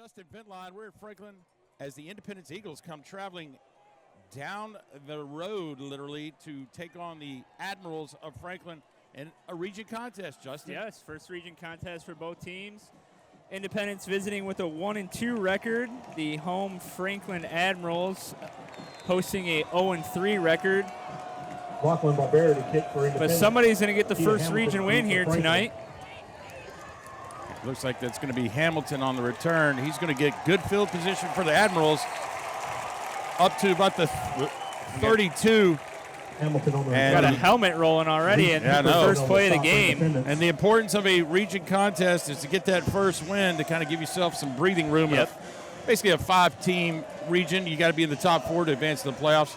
Justin Ventline. We're at Franklin as the Independence Eagles come traveling down the road, literally, to take on the Admirals of Franklin in a region contest, Justin. Yes, first region contest for both teams. Independence visiting with a 1-2 record. The home Franklin Admirals hosting a 0-3 record. But somebody's going to get the first region win here tonight. Looks like that's going to be Hamilton on the return. He's going to get good field position for the Admirals up to about the 32. Hamilton on the got a helmet rolling already in the first play of the game. And the importance of a region contest is to get that first win to kind of give yourself some breathing room. Yep. Basically a 5-team region. You got to be in the top 4 to advance to the playoffs.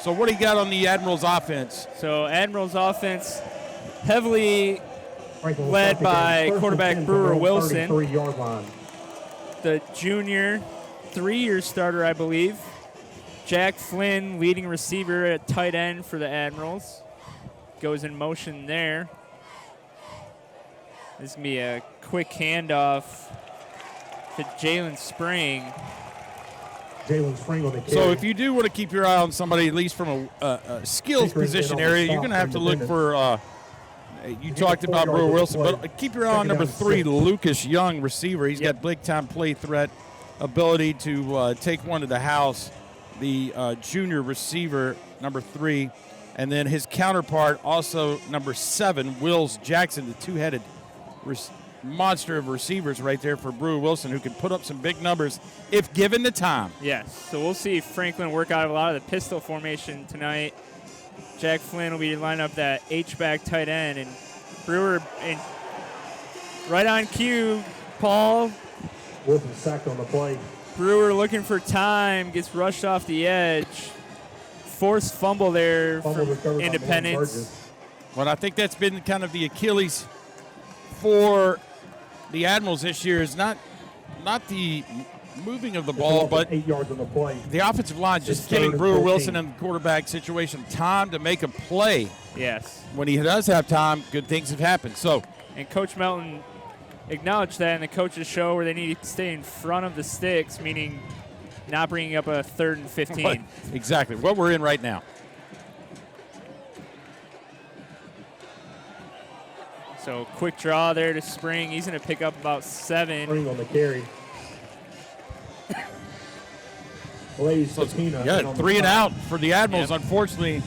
So what do you got on the Admirals offense? So Admirals offense heavily led by quarterback Brewer Wilson, the junior 3-year starter, I believe. Jack Flynn, leading receiver at tight end for the Admirals, goes in motion there. This is going to be a quick handoff to Jalen Spring. So if you do want to keep your eye on somebody, at least from a skills position area, you're going to have to look for you talked about Brewer Wilson, but keep your eye on number 3, Lucas Young, receiver. He's got big-time play threat ability to take one to the house. The junior receiver, number 3, and then his counterpart, also number 7, Wills Jackson, the two-headed monster of receivers right there for Brewer Wilson, who can put up some big numbers if given the time. Yes, so we'll see Franklin work out a lot of the pistol formation tonight. Jack Flynn will be lining up that H-back tight end, and Brewer, right on cue, Paul. Wilson sacked on the play. Brewer looking for time, gets rushed off the edge. Forced fumble there for Independence. Well, I think that's been kind of the Achilles for the Admirals this year, is not the moving of the ball, but 8 yards on the play. The offensive line just giving Brewer Wilson in the quarterback situation time to make a play. Yes. When he does have time, good things have happened. So, and Coach Melton acknowledged that in the coaches show where they need to stay in front of the sticks, meaning not bringing up a 3rd and 15. Exactly what we're in right now. So quick draw there to Spring. He's going to pick up about 7. Spring on the carry. So, 3 and out for the Admirals. Yep. Unfortunately,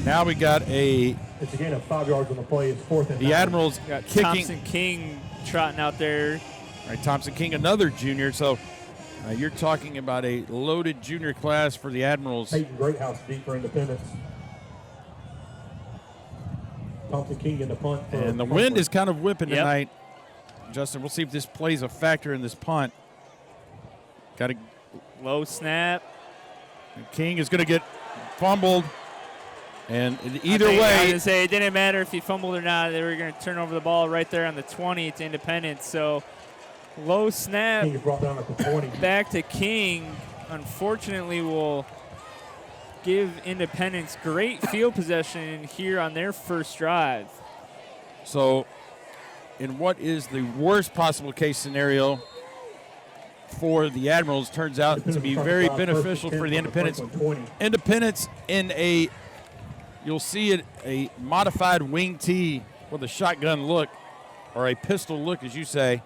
now we got it's a gain of 5 yards on the play. It's 4th and 9. The Admirals got kicking. Thompson King trotting out there. Right, Thompson King, another junior. So you're talking about a loaded junior class for the Admirals. Peyton Greathouse deep for Independence. Thompson King in the punt. And the wind is kind of whipping tonight. Justin, we'll see if this plays a factor in this punt. Got a low snap. King is going to get fumbled. And either way, way, I was going to say it didn't matter if he fumbled or not. They were going to turn over the ball right there on the 20 to Independence. So low snap. King is brought down at the 20. Back to King. Unfortunately, will give Independence great field possession here on their first drive. So, in what is the worst possible case scenario for the Admirals, turns out to be very beneficial for the Independence. Independence in you'll see it, a modified wing tee with a shotgun look, or a pistol look, as you say.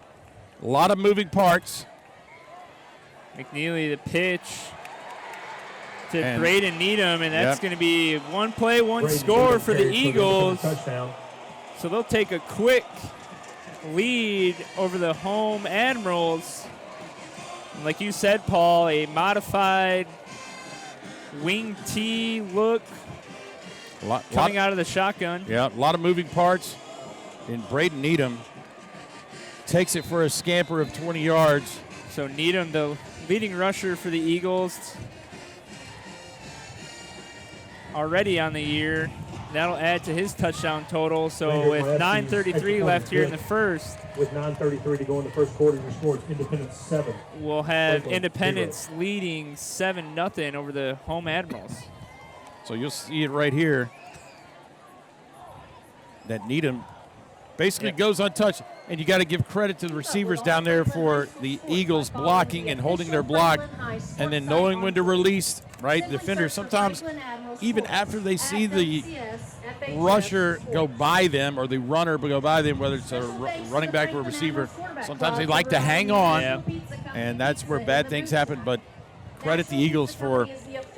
A lot of moving parts. McNeely, the pitch to Braden Needham, and that's going to be one play, one score for the Eagles. So they'll take a quick lead over the home Admirals. And like you said, Paul, a modified wing tee look coming out of the shotgun. Yeah, a lot of moving parts. And Braden Needham takes it for a scamper of 20 yards. So Needham, the leading rusher for the Eagles, already on the year. That'll add to his touchdown total. So with 9:33 left here in the first. With 9:33 to go in the first quarter, your score is Independence 7. We'll have Independence leading 7-0 over the home Admirals. So you'll see it right here that Needham basically goes untouched. And you got to give credit to the receivers down there for the Eagles blocking and holding their block and then knowing when to release, right? The defenders sometimes, even after they see the rusher go by them or the runner go by them, whether it's a running back or a receiver, sometimes they like to hang on, and that's where bad things happen. But credit the Eagles for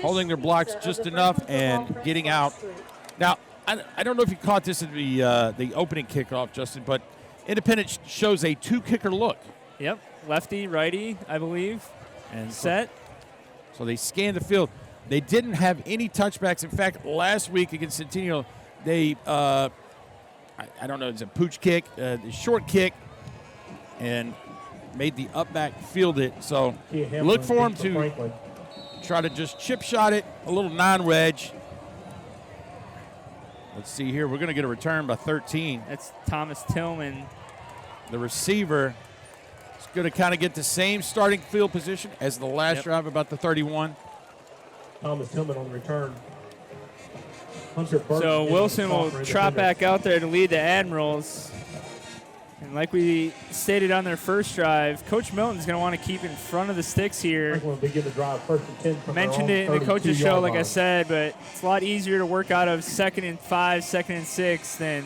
holding their blocks just enough and getting out. Now, I don't know if you caught this at the opening kickoff, Justin, but Independence shows a two-kicker look. Yep, lefty, righty, I believe, and set. So they scanned the field. They didn't have any touchbacks. In fact, last week against Centennial, they, I don't know, it's a pooch kick, the short kick, and made the up back field it. So look for them to try to just chip shot it, a little non-wedge. Let's see here. We're going to get a return by 13. That's Thomas Tillman. The receiver is going to kind of get the same starting field position as the last drive, about the 31. Thomas Tillman on the return. So Wilson will trot back out there to lead the Admirals. And like we stated on their first drive, Coach Milton's going to want to keep in front of the sticks here. Mentioned it in the coach's show, like I said, but it's a lot easier to work out of 2nd and 5, 2nd and 6 than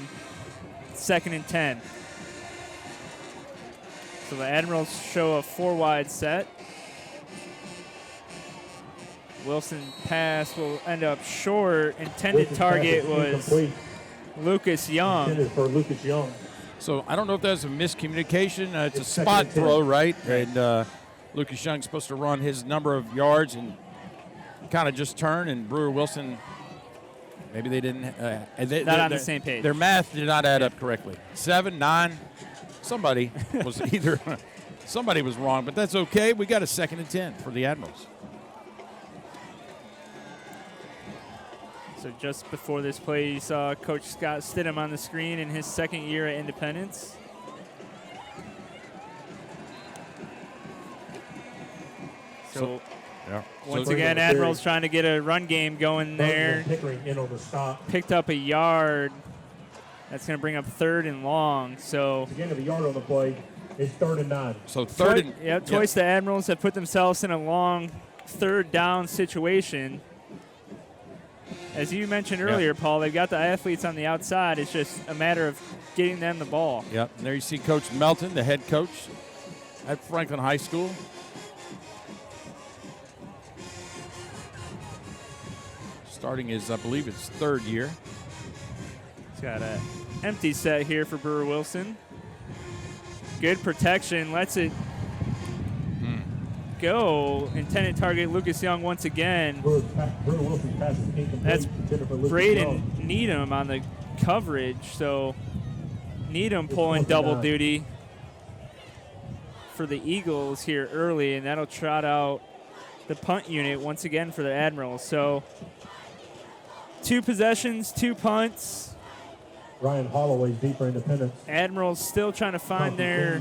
2nd and 10. So the Admirals show a 4-wide set. Wilson pass will end up short. Intended target was Lucas Young. Intended for Lucas Young. So I don't know if that's a miscommunication. It's a spot throw, right? And Lucas Young's supposed to run his number of yards and kind of just turn. And Brewer Wilson, maybe they didn't. Not on the same page. Their math did not add up correctly. 7, 9. Somebody was somebody was wrong, but that's okay. We got a 2nd and 10 for the Admirals. So just before this play, you saw Coach Scott Stidham on the screen in his 2nd year at Independence. So once again, Admirals trying to get a run game going there. Picked up a yard. That's going to bring up 3rd and long. So again, the yard on the play is 3rd and 9. So 3rd and twice the Admirals have put themselves in a long 3rd down situation. As you mentioned earlier, Paul, they've got the athletes on the outside. It's just a matter of getting them the ball. Yep. And there you see Coach Melton, the head coach at Franklin High School. Starting his, I believe it's 3rd year. He's got an empty set here for Brewer Wilson. Good protection. Lets it go. Intended target Lucas Young once again. That's Braden Needham on the coverage. So Needham pulling double duty for the Eagles here early, and that'll trot out the punt unit once again for the Admirals. So 2 possessions, 2 punts. Ryan Holloway's deep for Independence. Admirals still trying to find their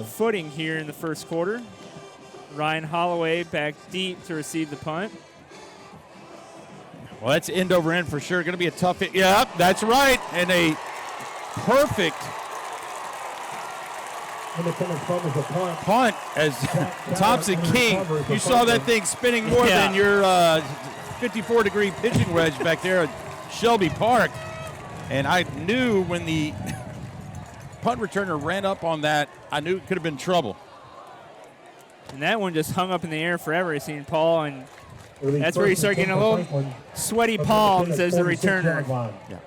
footing here in the first quarter. Ryan Holloway back deep to receive the punt. Well, that's end over end for sure. Going to be a tough hit. Yep, that's right. And a perfect punt as Thompson King. You saw that thing spinning more than your 54-degree pitching wedge back there at Shelby Park. And I knew when the punt returner ran up on that, I knew it could have been trouble. And that one just hung up in the air forever, it seemed, Paul. And that's where you start getting a little sweaty palms as the returner. Yeah.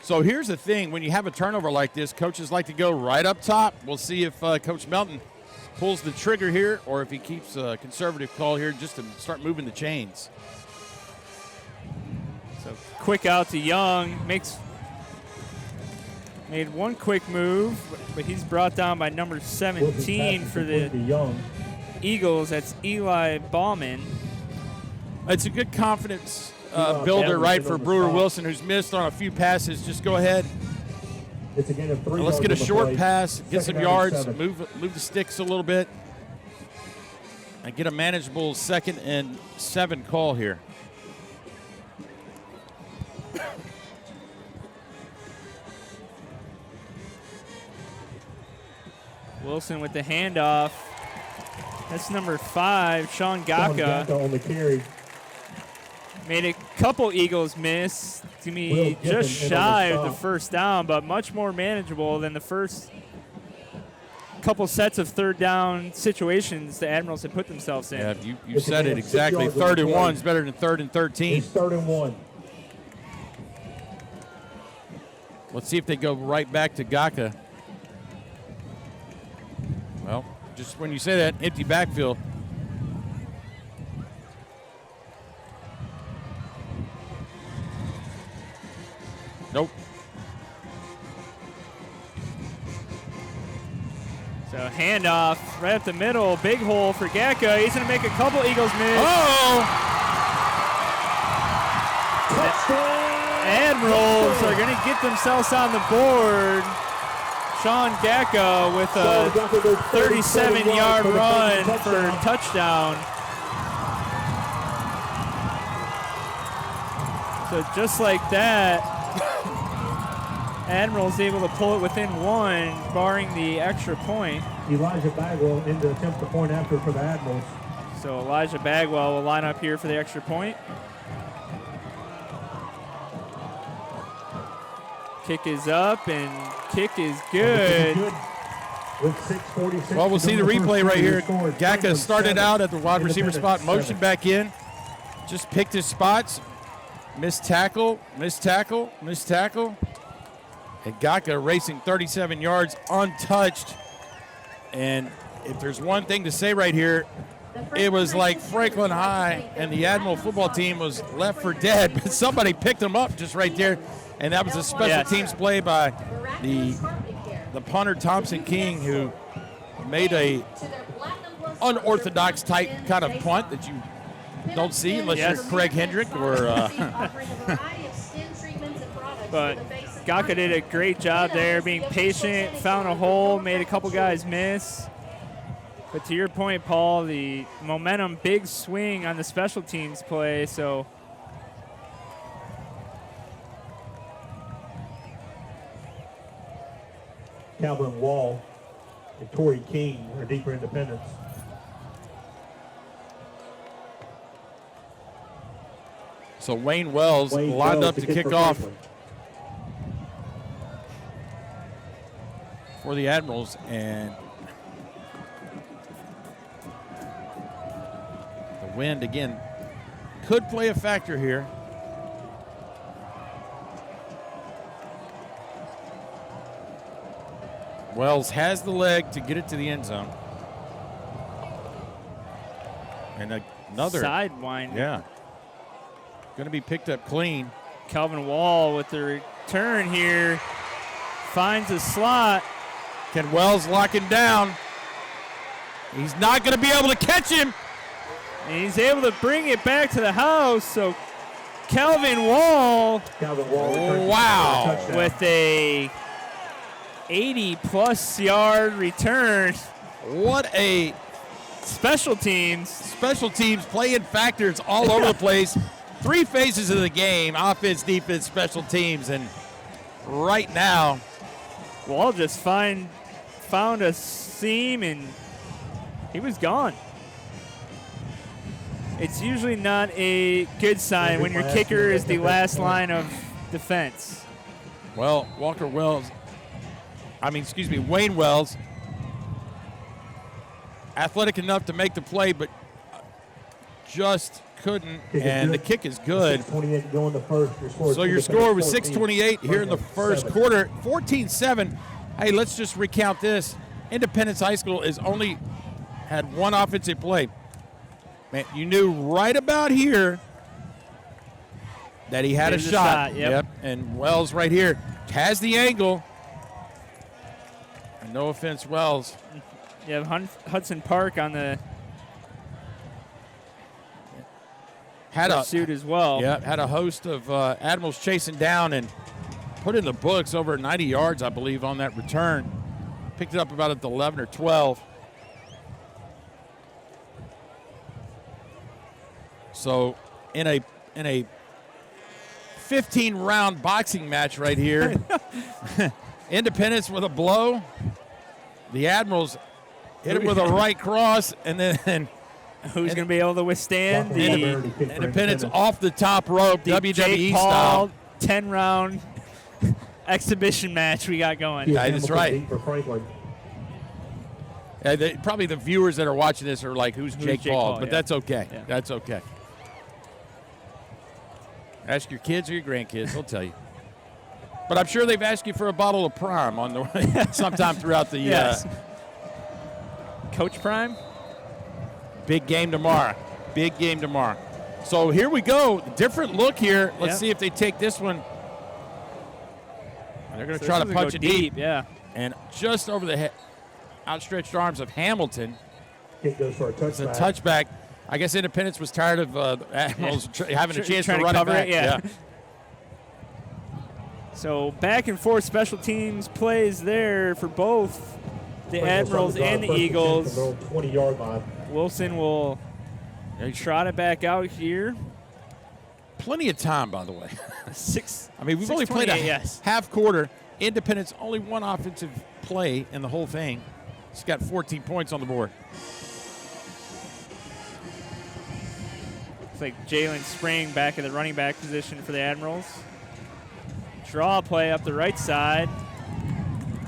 So here's the thing. When you have a turnover like this, coaches like to go right up top. We'll see if Coach Melton pulls the trigger here or if he keeps a conservative call here just to start moving the chains. So quick out to Young. Made one quick move, but he's brought down by number 17 for the Eagles. That's Eli Bauman. It's a good confidence builder, right, for Brewer Wilson, who's missed on a few passes. Just go ahead. Let's get a short pass, get some yards, move the sticks a little bit, and get a manageable 2nd and 7 call here. Wilson with the handoff. That's number 5, Sean Gaka. On the carry. Made a couple Eagles miss. To me, just shy of the first down, but much more manageable than the first couple sets of third down situations the Admirals had put themselves in. Yeah, you said it exactly. 3rd and 1 is better than 3rd and 13. It's 3rd and 1. Let's see if they go right back to Gaka. Well, just when you say that, empty backfield. Nope. So handoff right up the middle, big hole for Gaka. He's going to make a couple Eagles miss. Oh! Admirals are going to get themselves on the board. Sean Gaka with a 37-yard run for a touchdown. So just like that, Admirals able to pull it within 1, barring the extra point. Elijah Bagwell in to attempt the point after for the Admirals. So Elijah Bagwell will line up here for the extra point. Kick is up and kick is good. With 6:46 Well, we'll see the replay right here. Gaka started out at the wide receiver spot, motioned back in, just picked his spots, missed tackle, missed tackle, missed tackle. And Gaka racing 37 yards untouched. And if there's one thing to say right here, it was like Franklin High and the Admiral football team was left for dead, but somebody picked them up just right there. And that was a special teams play by the punter, Thompson King, who made a unorthodox type kind of punt that you don't see unless you're Craig Hendrick or But Gaka did a great job there, being patient, found a hole, made a couple guys miss. But to your point, Paul, the momentum, big swing on the special teams play, so Calvin Wall and Torrey King are deeper independents. So Wayne Wells lined up to kick off for the Admirals, and the wind again could play a factor here. Wells has the leg to get it to the end zone. And another sidewinder. Yeah. Going to be picked up clean. Calvin Wall with the return here. Finds a slot. Can Wells lock him down? He's not going to be able to catch him. And he's able to bring it back to the house. So Calvin Wall wow. With a 80-plus yard return. What a special teams. Special teams playing factors all over the place. 3 phases of the game, offense, defense, special teams. And right now, Wall just found a seam and he was gone. It's usually not a good sign when your kicker is the last line of defense. Well, Wayne Wells, athletic enough to make the play, but just couldn't, and the kick is good. So your score was 6:28 here in the first quarter, 14-7. Hey, let's just recount this. Independence High School has only had 1 offensive play. Man, you knew right about here that he had a shot. Yep. And Wells right here has the angle. And no offense, Wells. You have Hudson Park on the pursuit as well. Yeah, had a host of Admirals chasing down and put in the books over 90 yards, I believe, on that return. Picked it up about at the 11 or 12. So in a 15-round boxing match right here, Independence with a blow, The Admirals hit him with a right cross, and then who's going to be able to withstand the Independence off the top rope, WWE Jake style. Paul 10-round exhibition match we got going. Yeah, that's right. Probably the viewers that are watching this are like, who's Jake Paul? But that's okay. Yeah. That's okay. Ask your kids or your grandkids, they'll tell you. But I'm sure they've asked you for a bottle of Prime on the way sometime throughout the yes. Coach Prime? Big game tomorrow. Big game tomorrow. So here we go. Different look here. Let's see if they take this one. They're going to try to punch it deep. Yeah. And just over the outstretched arms of Hamilton. It goes for a touchback. It's a touchback. I guess Independence was tired of the Admirals having a chance to run it back. Yeah. So back and forth special teams plays there for both the Admirals and the Eagles. 20-yard line. Wilson will trot it back out here. Plenty of time, by the way. We've only played a half quarter. Independence only one offensive play in the whole thing. It's got 14 points on the board. It's like Jalen Spring back at the running back position for the Admirals. Draw play up the right side.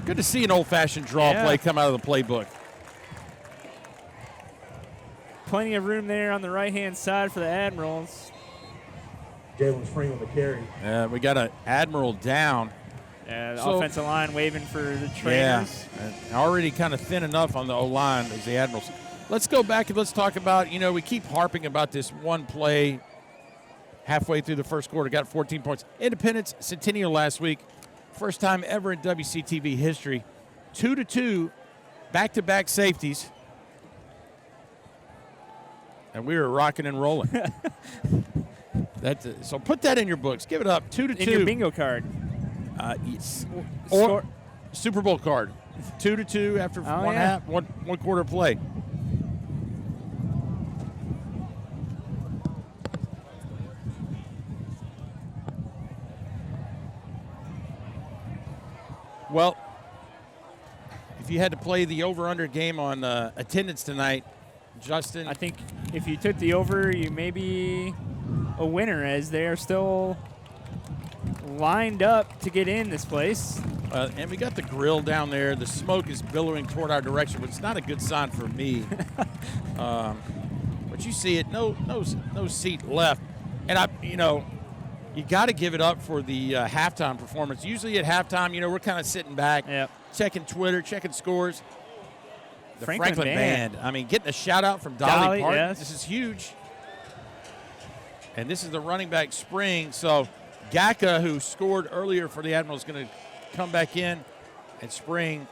Good to see an old-fashioned draw play come out of the playbook. Plenty of room there on the right-hand side for the Admirals. Jalen Spring on the carry. We got an Admiral down. Yeah, the offensive line waving for the trainers. Yeah, already kind of thin enough on the O-line as the Admirals. Let's go back and let's talk about, we keep harping about this one play halfway through the first quarter, got 14 points. Independence Centennial last week, first time ever in WCTV history. 2-2, back-to-back safeties. And we were rocking and rolling. So put that in your books. Give it up. 2-2. In your bingo card. Or Super Bowl card. 2-2 after one quarter play. Well, if you had to play the over-under game on attendance tonight, Justin. I think if you took the over, you may be a winner, as they are still lined up to get in this place. And we got the grill down there. The smoke is billowing toward our direction, but it's not a good sign for me. But you see it, no seat left. And you got to give it up for the halftime performance. Usually at halftime, we're kind of sitting back, checking Twitter, checking scores. The Franklin Band. Getting a shout-out from Dolly Parton. Yes. This is huge. And this is the running back Spring. So Gaka, who scored earlier for the Admirals, is going to come back in. And Spring.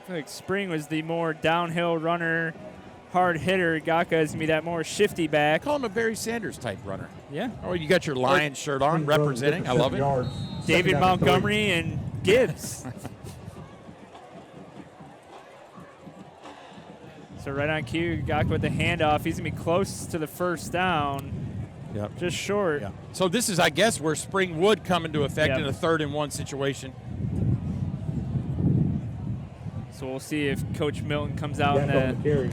I feel like Spring was the more downhill runner, hard hitter. Gaka is going to be that more shifty back. Call him a Barry Sanders type runner. Yeah. Oh, you got your Lions shirt on, representing. I love it. David Montgomery and Gibbs. So right on cue, Gaka with the handoff. He's going to be close to the first down. Yep. Just short. Yep. So this is, I guess, where Spring would come into effect in a 3rd-and-1 situation. So we'll see if Coach Milton comes out in the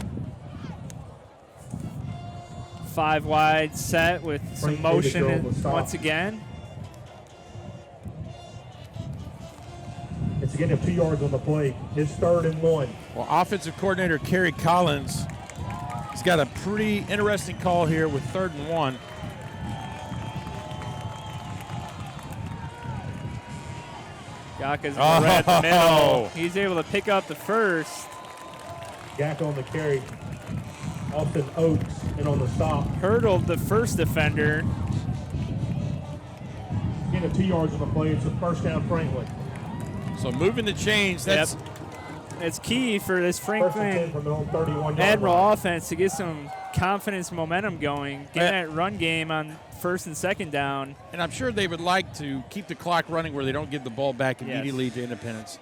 5-wide set with some motion once again. It's getting 2 yards on the play. It's 3rd-and-1. Well, offensive coordinator Kerry Collins has got a pretty interesting call here with 3rd-and-1. Gaka's right at the middle. He's able to pick up the first. Gaka on the carry. Austin Oaks and on the stop. Hurdled the first defender. Getting 2 yards on the play. It's a first down Franklin. So moving the chains. That's It's key for this Franklin Admiral offense to get some confidence, momentum going, get that run game on 1st and 2nd down. And I'm sure they would like to keep the clock running where they don't give the ball back immediately to Independence.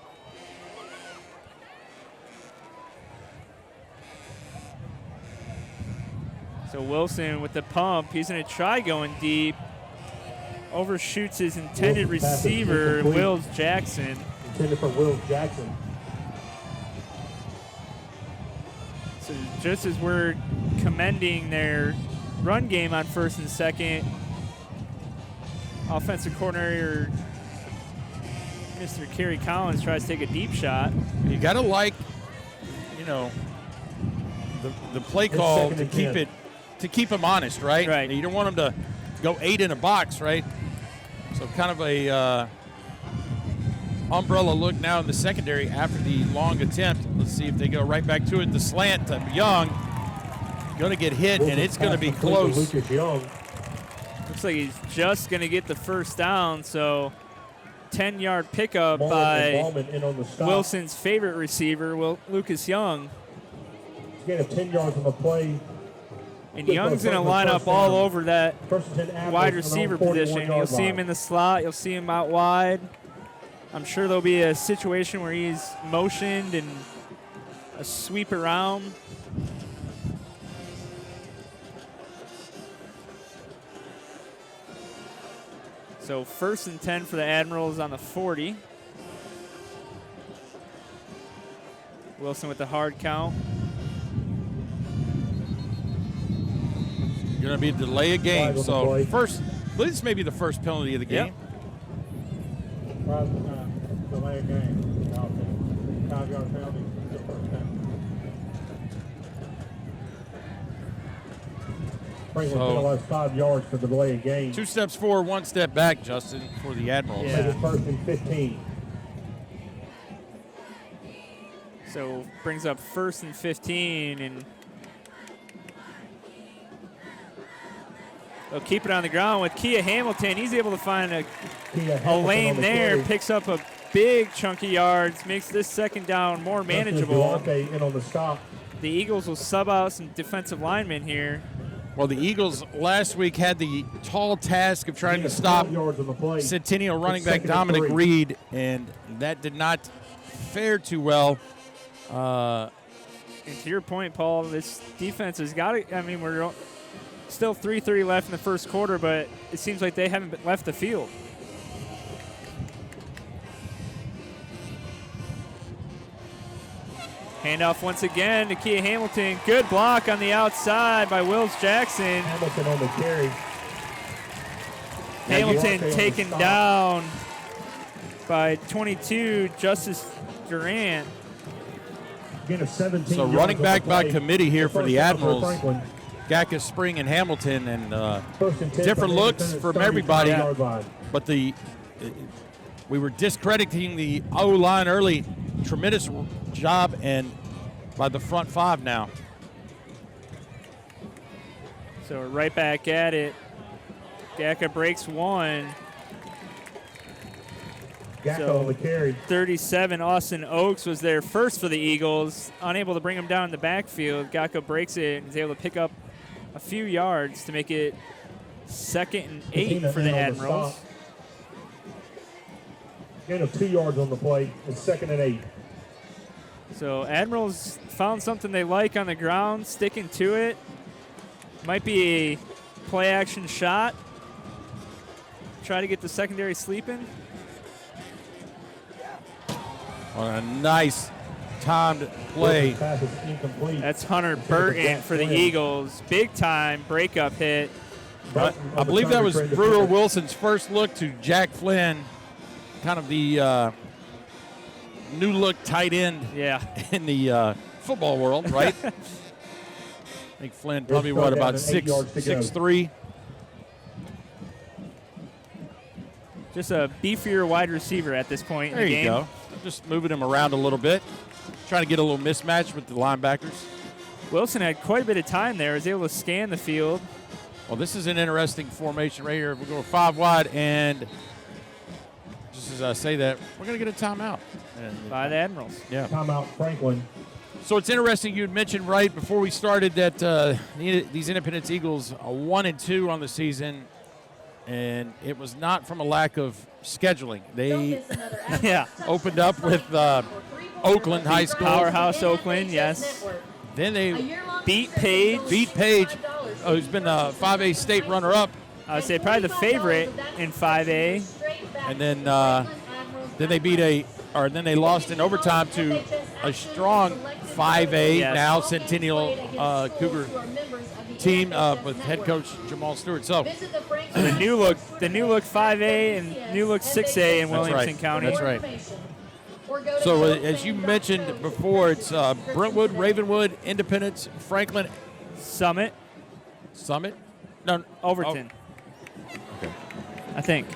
So Wilson with the pump, he's going to try going deep. Overshoots his intended receiver, Wills Jackson. Intended for Wills Jackson. just as we're commending their run game on first and second, offensive coordinator Mr. Kerry Collins tries to take a deep shot. You got to like, the play call to keep him honest, right? Right. You don't want him to go 8 in a box, right? So kind of a umbrella look now in the secondary after the long attempt. Let's see if they go right back to it. The slant to Young, going to get hit, and it's going to be close. Looks like he's just going to get the first down, so 10-yard pickup by Wilson's favorite receiver, Lucas Young. Gain of 10 yards on the play. And Young's going to line up all over that wide receiver position. You'll see him in the slot. You'll see him out wide. I'm sure there'll be a situation where he's motioned and a sweep around. So 1st and 10 for the Admirals on the 40. Wilson with the hard count. Going to be a delay of game. So this may be the first penalty of the game. Delay of game. 5-yard penalty. Franklin penalized 5 yards for the delay of game. 2 steps forward, 1 step back, Justin, for the Admirals. Yeah. 1st and 15. So brings up 1st and 15, and they'll keep it on the ground with Kia Hamilton. He's able to find a lane there, picks up a big chunk of yards, makes this second down more manageable. In on the stop. The Eagles will sub out some defensive linemen here. Well, the Eagles last week had the tall task of trying to stop Centennial running back Dominic Reed, and that did not fare too well. And to your point, Paul, this defense has got to, we're still 3:30 left in the first quarter, but it seems like they haven't left the field. Handoff once again to Kia Hamilton. Good block on the outside by Wills Jackson. Hamilton on the carry. Hamilton taken down by 22, Justice Durant. So running back by committee here for the Admirals. Gackus, Spring, and Hamilton, and different looks from everybody. But we were discrediting the O-line early. Tremendous job and by the front 5 now. So we're right back at it. Gacka breaks 1. Gacko on the carry. 37, Austin Oakes was there first for the Eagles. Unable to bring him down in the backfield. Gacko breaks it and is able to pick up a few yards to make it 2nd and 8 for the Admirals. Gain of 2 yards on the play. It's 2nd and 8. So Admirals found something they like on the ground, sticking to it. Might be a play action shot. Try to get the secondary sleeping. On a nice timed play. That's Hunter Burton for the Eagles. Big time breakup hit. I believe that was Brewer Wilson's first look to Jack Flynn, kind of the new look tight end in the football world, right? I think Flynn probably, about 6'3". Just a beefier wide receiver at this point in the game. There you go. Just moving him around a little bit. Trying to get a little mismatch with the linebackers. Wilson had quite a bit of time there. Was able to scan the field. Well, this is an interesting formation right here. We're going 5 wide, and just as I say that, we're going to get a timeout. By the Admirals. Yeah. Timeout, Franklin. So it's interesting. You had mentioned right before we started that these Independence Eagles are 1-2 on the season, and it was not from a lack of scheduling. They opened up with Oakland High School. Powerhouse Oakland, yes. Then they beat Page. Who's been a 5A state runner-up. I would say probably the favorite in 5A. And then they lost in overtime to a strong 5A Yes. now Centennial Cougar team with head coach Jamal Stewart. So the new look 5A and new look 6A in Williamson County. That's right. So as you mentioned before, it's Brentwood, Ravenwood, Independence, Franklin, Summit, no, Overton. Okay. I think.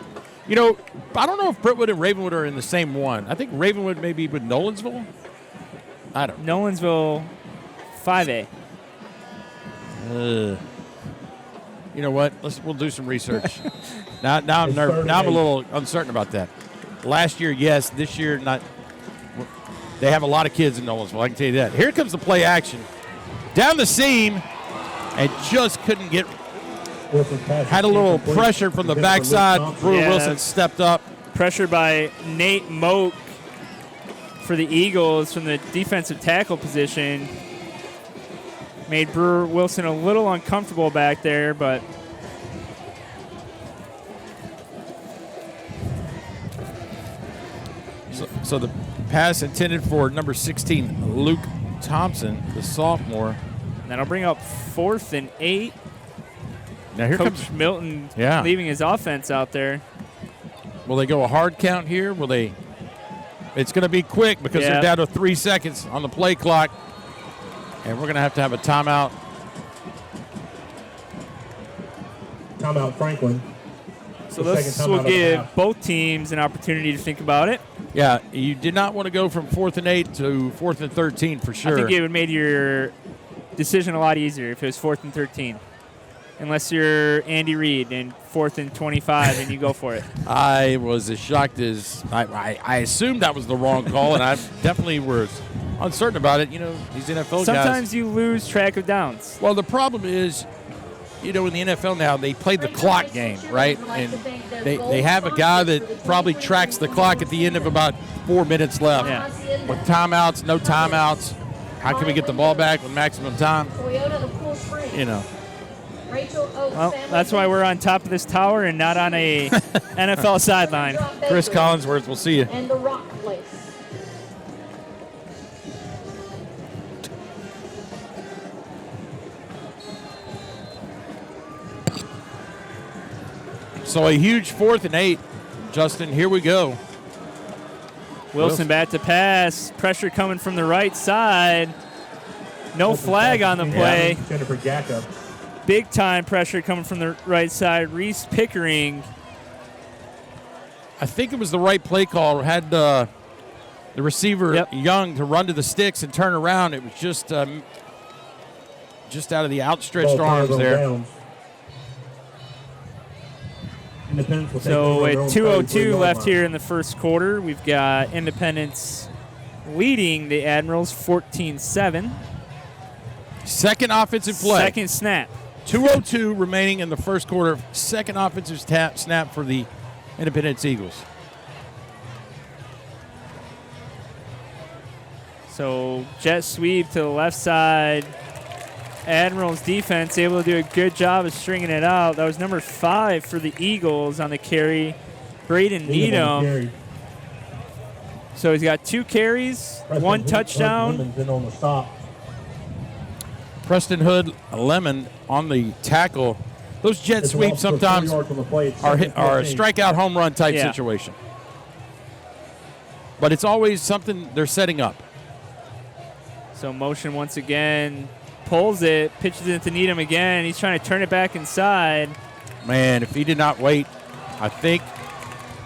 You know, I don't know if Brentwood and Ravenwood are in the same one. I think Ravenwood may be with Nolensville. I don't know. Nolensville 5A. You know what? We'll do some research. now I'm nervous. Now I'm a little uncertain about that. Last year, yes. This year, not. They have a lot of kids in Nolensville. I can tell you that. Here comes the play action. Down the seam, and just couldn't get. Had a little pressure from the backside. Brewer Wilson stepped up. Pressure by Nate Moak for the Eagles from the defensive tackle position. Made Brewer Wilson a little uncomfortable back there, but so the pass intended for number 16, Luke Thompson, the sophomore. that'll bring up 4th and 8. Now here Coach comes Milton leaving his offense out there. Will they go a hard count here? Will they? It's going to be quick because they're down to 3 seconds on the play clock. And we're going to have a timeout. Timeout, Franklin. So this will give both teams an opportunity to think about it. Yeah, you did not want to go from 4th and 8 to 4th and 13 for sure. I think it would have made your decision a lot easier if it was 4th and 13. Unless you're Andy Reid and 4th and 25 and you go for it. I was as shocked as I assumed that was the wrong call, and I definitely was uncertain about it. You know, these NFL guys. Sometimes you lose track of downs. Well, the problem is, you know, in the NFL now, they play the clock game, right? And they have a guy that probably tracks the clock at the end of about 4 minutes left. Yeah. With timeouts, no timeouts. How can we get the ball back with maximum time? You know. Well, that's why we're on top of this tower and not on a NFL sideline. Chris Collinsworth, we'll see you. And the Rock Place. So a huge 4th and 8. Justin, here we go. Wilson back to pass. Pressure coming from the right side. No flag on the play. Jennifer Gacka. Big time pressure coming from the right side. Reese Pickering. I think it was the right play call. Had the receiver Young to run to the sticks and turn around. It was just out of the outstretched arms there. So at 2:02 left here in the first quarter, we've got Independence leading the Admirals 14-7. Second offensive play. Second snap. 2:02 remaining in the first quarter. Second offensive snap for the Independence Eagles. So jet sweep to the left side. Admirals defense able to do a good job of stringing it out. That was number 5 for the Eagles on the carry, Braden Needham. So he's got 2 carries, 1 touchdown. Preston Hood, Lamond on the tackle. Those jet sweeps sometimes are a strikeout home run type situation. But it's always something they're setting up. So motion once again, pulls it, pitches it to Needham again. He's trying to turn it back inside. Man, if he did not wait, I think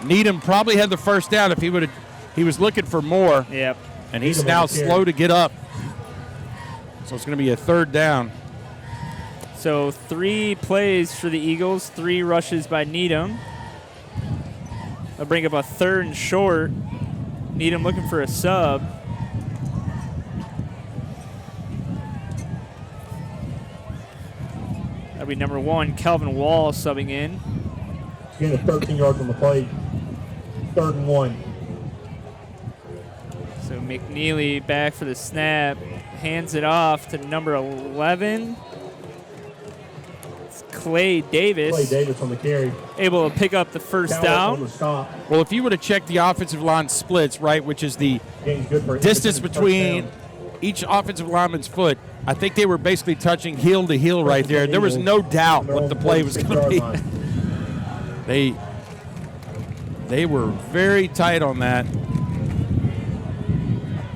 Needham probably had the first down if he was looking for more. Yep. And he's now slow to get up. So it's going to be a 3rd down. So 3 plays for the Eagles, 3 rushes by Needham. They'll bring up a 3rd and short. Needham looking for a sub. That'll be number 1, Kelvin Wall subbing in. Getting a 13 yards on the play. 3rd and 1. So McNeely back for the snap. Hands it off to number 11. It's Clay Davis. Clay Davis on the carry. Able to pick up the first down. Well, if you would have checked the offensive line splits, right, which is the distance between each offensive lineman's foot. I think they were basically touching heel to heel right there. There was no doubt what the play was going to be. They were very tight on that.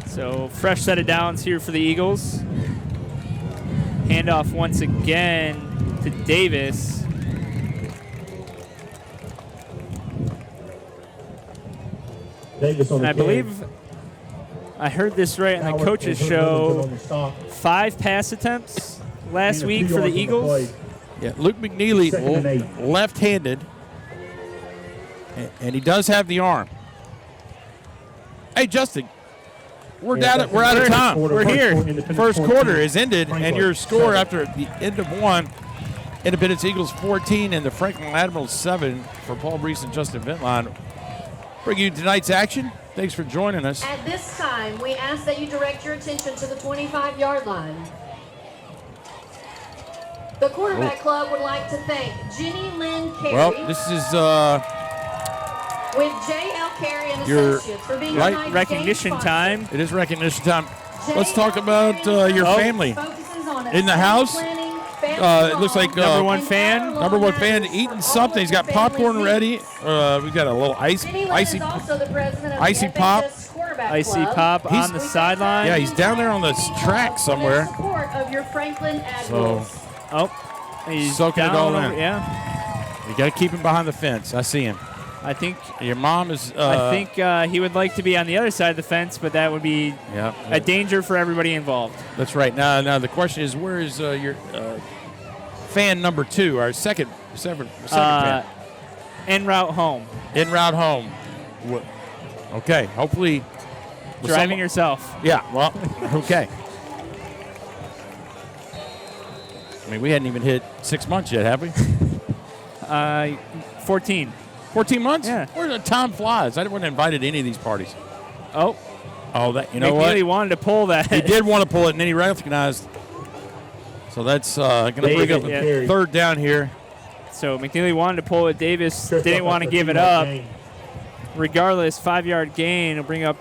So fresh set of downs here for the Eagles. Handoff once again to Davis. And I believe I heard this right on the coach's show. 5 pass attempts last week for the Eagles. Yeah, Luke McNeely, left-handed, and he does have the arm. Hey, Justin, we're out of time. We're here. First quarter is ended, and your score after the end of one, Independence Eagles 14 and the Franklin Admirals 7 for Paul Breece and Justin Ventline. Bring you tonight's action. Thanks for joining us. At this time, we ask that you direct your attention to the 25-yard line. The quarterback club would like to thank Jenny Lynn Carey. Well, this is with J.L. Carey and your Associates for being right tonight's recognition game time. It is recognition time. Let's talk about your family in the house. It looks like number one fan eating something. He's got popcorn ready. We've got a little icy pop on the sideline. Yeah, he's down there on the track somewhere. So, he's soaking it all in. Yeah, you got to keep him behind the fence. I see him. I think your mom is. I think he would like to be on the other side of the fence, but that would be a danger for everybody involved. That's right. Now the question is, where is your fan number 2, our second fan? En route home. En route home. Okay. Hopefully. Driving yourself. Yeah. Well. Okay. I mean, we hadn't even hit 6 months yet, have we? 14. 14 months? Yeah. Where the time flies. I wasn't invited to any of these parties. Oh, that you know what? McNeely wanted to pull that. He did want to pull it, and then he recognized. So that's going to bring up a third down here. So McNeely wanted to pull it. Davis didn't want to give it up. Regardless, 5-yard gain will bring up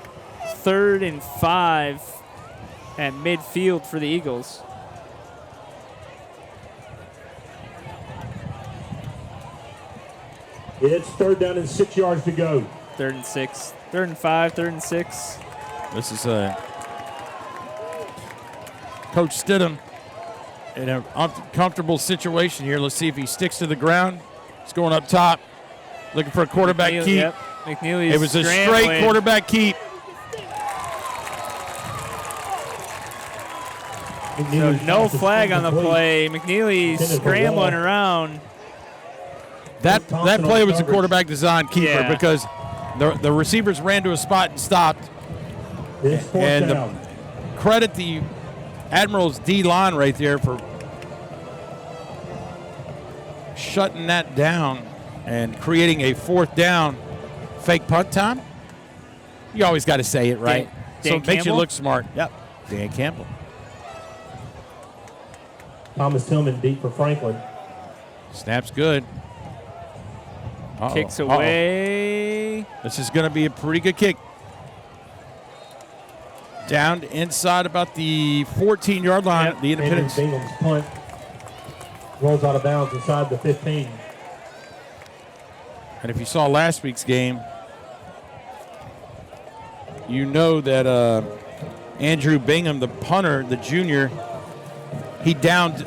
3rd and 5 at midfield for the Eagles. It's 3rd down and 6 yards to go. 3rd and 6. 3rd and 5, 3rd and 6. This is Coach Stidham in an uncomfortable situation here. Let's see if he sticks to the ground. He's going up top, looking for a quarterback keep. Yep. McNeely's it was a straight quarterback keep. So no flag on the play. McNeely scrambling around. That play was a quarterback design keeper because the receivers ran to a spot and stopped. And credit the Admirals D line right there for shutting that down and creating a 4th down fake punt time. You always got to say it right. So it makes you look smart. Yep. Dan Campbell. Thomas Tillman deep for Franklin. Snap's good. Kicks away. This is going to be a pretty good kick. Down inside about the 14-yard line. The Independence. Bingham's punt rolls out of bounds inside the 15. And if you saw last week's game, you know that Andrew Bingham, the punter, the junior, he downed 2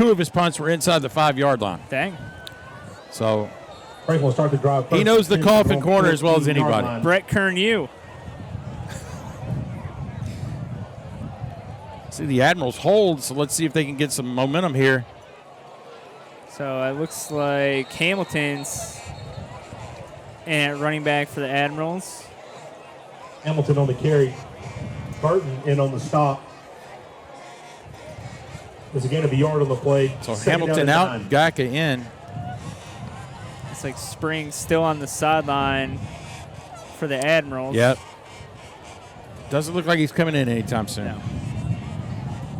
of his punts were inside the 5-yard line. Dang. So Frank will start the drive. He knows the coffin corner as well as anybody. Brett Kernew. See the Admirals hold, so let's see if they can get some momentum here. So it looks like Hamilton's and running back for the Admirals. Hamilton on the carry. Burton in on the stop. There's a gain of a yard on the play. So Hamilton out, Gaka in. It's like Spring still on the sideline for the Admirals. Yep. Doesn't look like he's coming in anytime soon. No.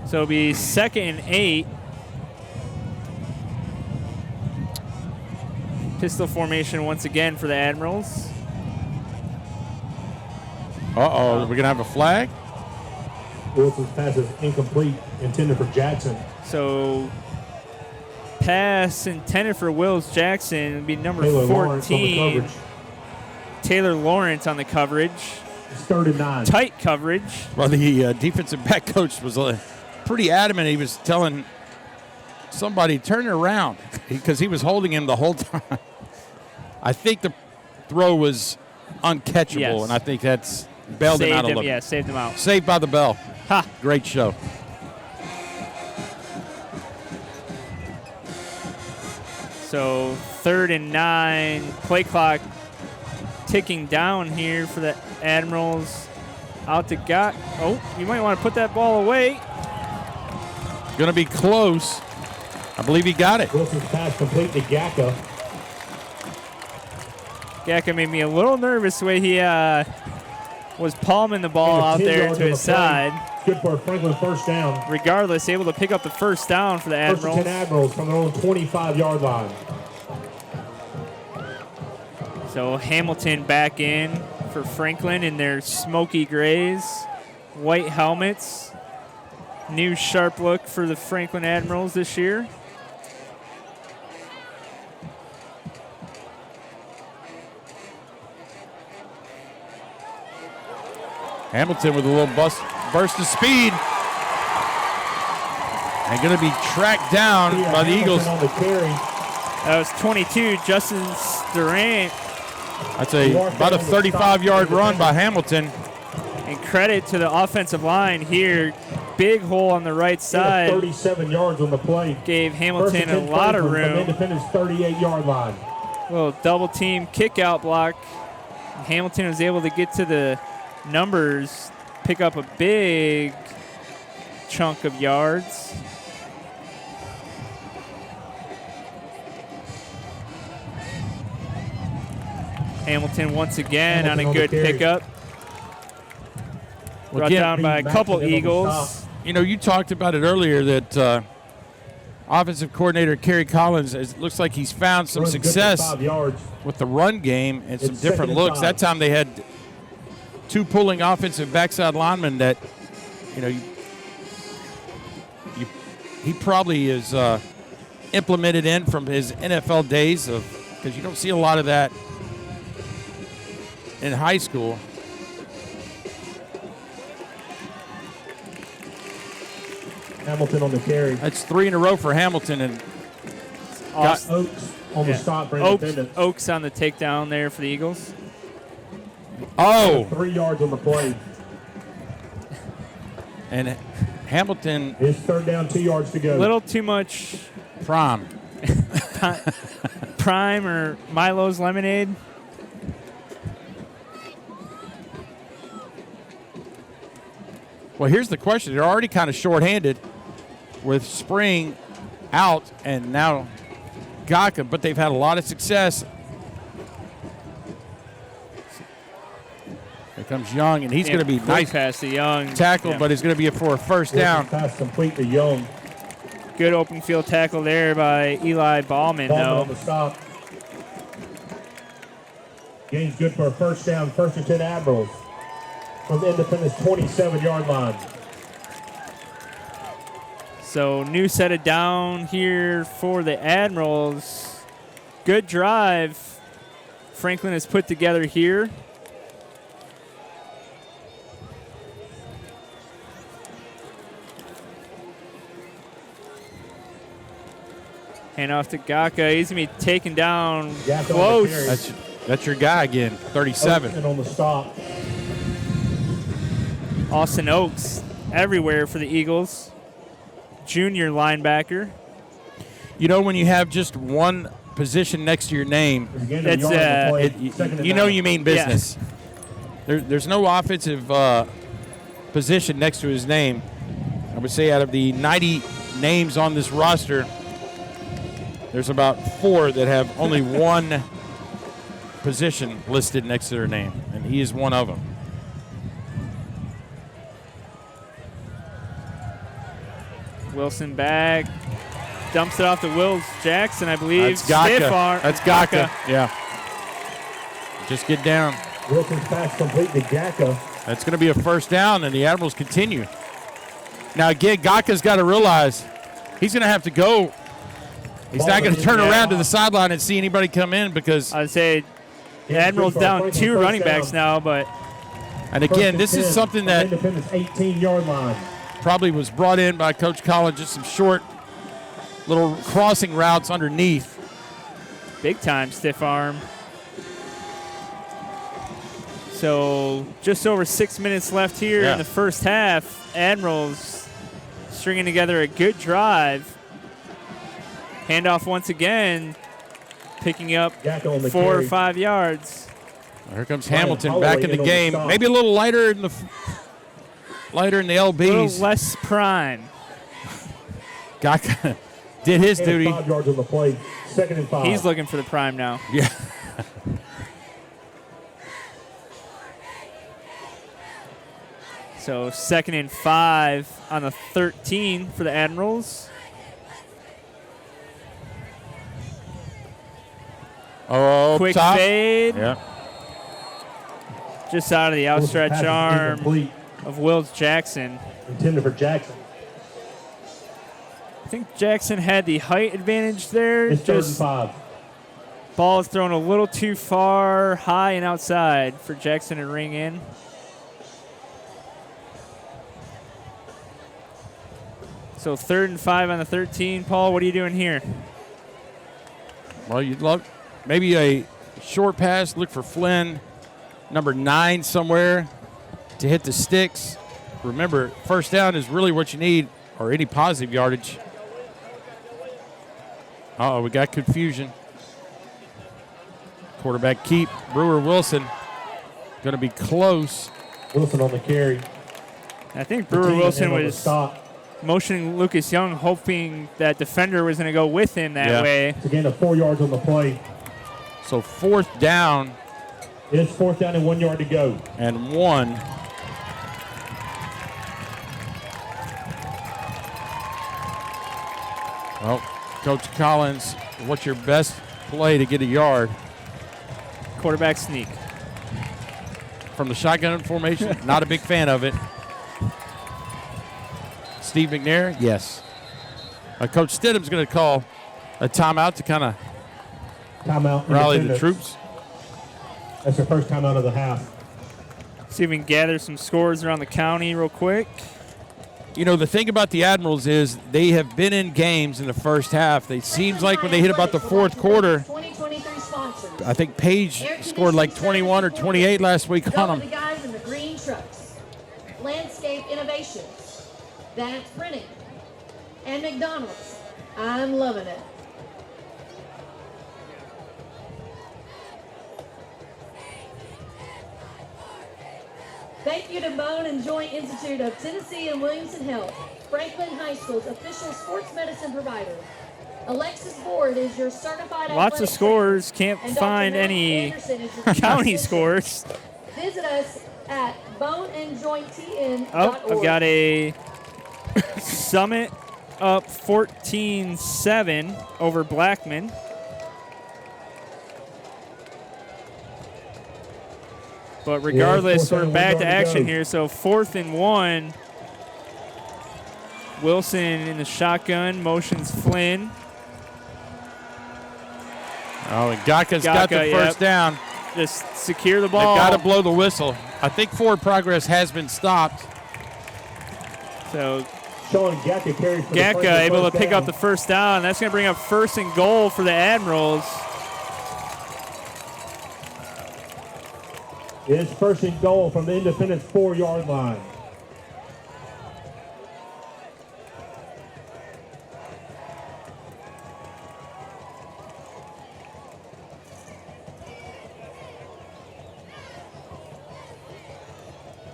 So it'll be 2nd and 8. Pistol formation once again for the Admirals. Uh-oh, are we going to have a flag? Wilson's pass is incomplete, intended for Jackson. So pass intended for Wills Jackson would be number Taylor 14. Taylor Lawrence on the coverage. It's 3rd and 9. Tight coverage. Well, the defensive back coach was pretty adamant. He was telling somebody, turn it around, because he was holding him the whole time. I think the throw was uncatchable, Yes. and I think that's bailed him out a little. Yeah, saved him out. Saved by the bell. Ha! Great show. So 3rd and 9, play clock ticking down here for the Admirals. Out to Gott. Oh, you might want to put that ball away. Going to be close. I believe he got it. Wilson's pass complete to Gacka. Gacka made me a little nervous the way he was palming the ball out there to his side. Good for a Franklin first down. Regardless, able to pick up the first down for the First and Admirals. 10 Admirals from their own 25-yard line. So Hamilton back in for Franklin in their smoky grays, white helmets. New sharp look for the Franklin Admirals this year. Hamilton with a little burst of speed. And going to be tracked down by the Eagles. On the carry. That was 22, Justin Durant. That's about a 35-yard run by Hamilton. And credit to the offensive line here. Big hole on the right side. 37 yards on the play. Gave Hamilton a lot of room. Independence 38-yard line. Little double team kick out block. Hamilton was able to get to the numbers, pick up a big chunk of yards. Hamilton once again on a good pickup. Brought down by a couple Eagles. You know, you talked about it earlier that offensive coordinator Kerry Collins, it looks like he's found some success with the run game and some different looks. That time they had two pulling offensive backside linemen that, you know, he probably is implemented in from his NFL days, because you don't see a lot of that in high school. Hamilton on the carry. That's 3 in a row for Hamilton, and Oaks on the stop for Independence. Oaks on the takedown there for the Eagles. Oh! 3 yards on the play. And Hamilton. It's 3rd down, 2 yards to go. A little too much prime or Milo's lemonade. Well, here's the question. They're already kind of shorthanded with Spring out and now Gacka, but they've had a lot of success. Here comes Young, and he's going to be nice pass to Young. Tackle, but it's going to be for a first down. Pass complete to Young. Good open field tackle there by Eli Ballman, though. On the stop. Game's good for a first down. 1st and 10 Admirals from the Independence 27-yard line. So new set of down here for the Admirals. Good drive Franklin has put together here. Hand off to Gacka. He's going to be taken down close. That's your guy again, 37. And on the stop. Austin Oaks everywhere for the Eagles. Junior linebacker. You know, when you have just one position next to your name, that's you know you mean business. Yeah. There's no offensive position next to his name. I would say out of the 90 names on this roster, there's about 4 that have only one position listed next to their name, and he is one of them. Wilson back, dumps it off to Wills Jackson, I believe. That's Gacka. That's Gacka. Yeah. Just get down. Wilson's pass complete to Gacka. That's going to be a first down, and the Admirals continue. Now, again, Gaka's got to realize he's going to have to go. He's not going to turn around to the sideline and see anybody come in because. I'd say the Admirals down 2 running backs now, but. And again, this is something that 18-yard line. probably was brought in by Coach Collins, just some short little crossing routes underneath. Big time stiff arm. So just over 6 minutes left here in the first half. Admirals stringing together a good drive. Handoff once again, picking up 4 or 5 yards. Here comes Hamilton back in the game. Maybe a little lighter in the LBs. A little less prime. Gaka did his duty. 5 yards on the play. 2nd and 5. He's looking for the prime now. Yeah. So 2nd and 5 on the 13 for the Admirals. Oh, quick top. Fade. Yeah. Just out of the outstretched arm of Wills Jackson. Intended for Jackson. I think Jackson had the height advantage there. It's 3rd and 5. Ball is thrown a little too far, high and outside for Jackson to ring in. So 3rd and 5 on the 13. Paul, what are you doing here? Well, you'd love maybe a short pass. Look for Flynn, number 9 somewhere to hit the sticks. Remember, first down is really what you need, or any positive yardage. Uh-oh, we got confusion. Quarterback keep. Brewer Wilson going to be close. Wilson on the carry. I think Brewer Wilson was motioning Lucas Young, hoping that defender was going to go with him that way. To gain 4 yards on the play. So 4th down. It is 4th down and 1 yard to go. And 1. Well, Coach Collins, what's your best play to get a yard? Quarterback sneak. From the shotgun formation, not a big fan of it. Steve McNair, yes. Coach Stidham's going to call a timeout to kind of rally the troops. That's their first timeout of the half. See if we can gather some scores around the county real quick. You know, the thing about the Admirals is they have been in games in the first half. It seems like when they hit about the 4th quarter, I think Page scored like 21 or 28 last week on them. The guys in the green trucks. Landscape Innovations. That's Printing. And McDonald's. I'm loving it. Thank you to Bone and Joint Institute of Tennessee and Williamson Health, Franklin High School's official sports medicine provider. Alexis Board is your certified Lots of scores. Can't find any county scores. Visit us at boneandjointtn.org. Oh, I've got a Summit up 14-7 over Blackman. But regardless, we're back to action here. So 4th and 1. Wilson in the shotgun, motions Flynn. Oh, and Gaka's got the first down. Just secure the ball. They've got to blow the whistle. I think forward progress has been stopped. So Gaka able to pick up the first down. That's going to bring up 1st and goal for the Admirals. It's 1st and goal from the Independence 4-yard line.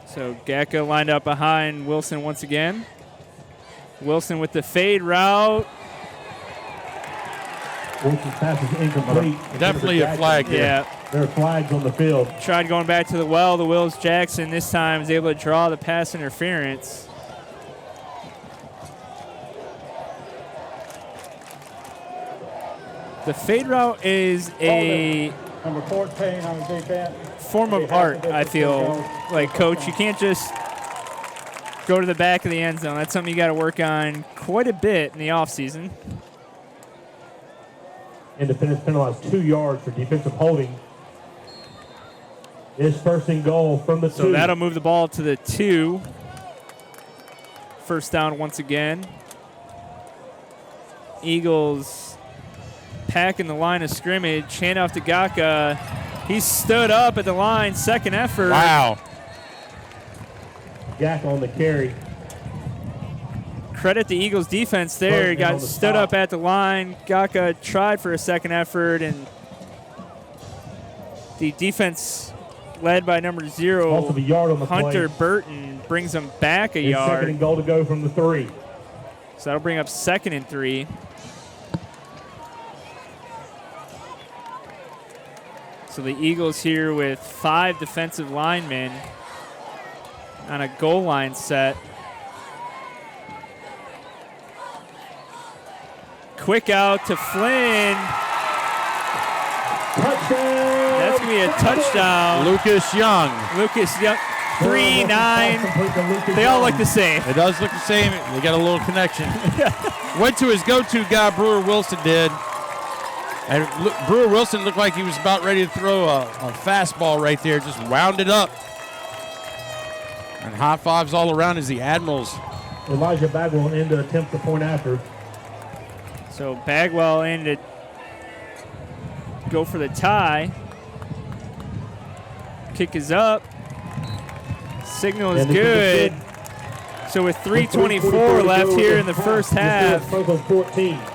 So Gaka lined up behind Wilson once again. Wilson with the fade route. Wilson's pass is incomplete. Definitely a flag there. Yeah. There are flags on the field. Tried going back to the well. The Wills Jackson this time is able to draw the pass interference. The fade route is a Number 14 on the defense. form of art, I feel like, Coach. You can't just go to the back of the end zone. That's something you got to work on quite a bit in the offseason. Independence penalized 2 yards for defensive holding. It's first and goal from the 2. So that'll move the ball to the 2. First down once again. Eagles packing the line of scrimmage. Handoff to Gaka. He stood up at the line. Second effort. Wow. Gaka on the carry. Credit the Eagles defense there. He got stood up at the line. Gaka tried for a second effort, and the defense led by number 0, Also a yard on the Hunter play. Burton, brings them back a It's yard. second and goal to go from the 3. So that'll bring up 2nd and 3. So the Eagles here with 5 defensive linemen on a goal line set. Quick out to Flynn. Touchdown! That's going to be a touchdown. Lucas Young. Lucas Young, 3-9. They all look the same. It does look the same. They got a little connection. Went to his go-to guy, Brewer Wilson did. And Brewer Wilson looked like he was about ready to throw a fastball right there. Just wound it up. And high fives all around as the Admirals. Elijah Bagwell in to attempt the point after. So Bagwell in to go for the tie. Kick is up. Signal is good. So with 3:24 left here in the first half,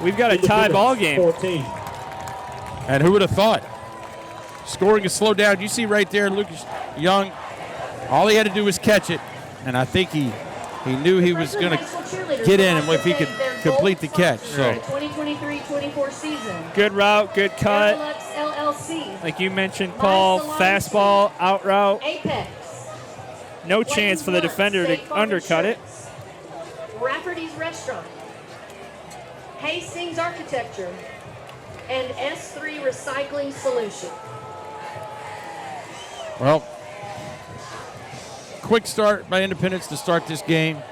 we've got a tie ball game. 14. And who would have thought? Scoring is slowed down. You see right there, Lucas Young, all he had to do was catch it. And I think he knew he was going to get in and if he could complete the catch. So 2023-24 season. Good route, good cut. LLC. Like you mentioned, Paul, fastball, out route. Apex. No chance for the defender to undercut it. Rafferty's Restaurant. Hastings Architecture. And S3 Recycling Solution. Well, quick start by Independence to start this game.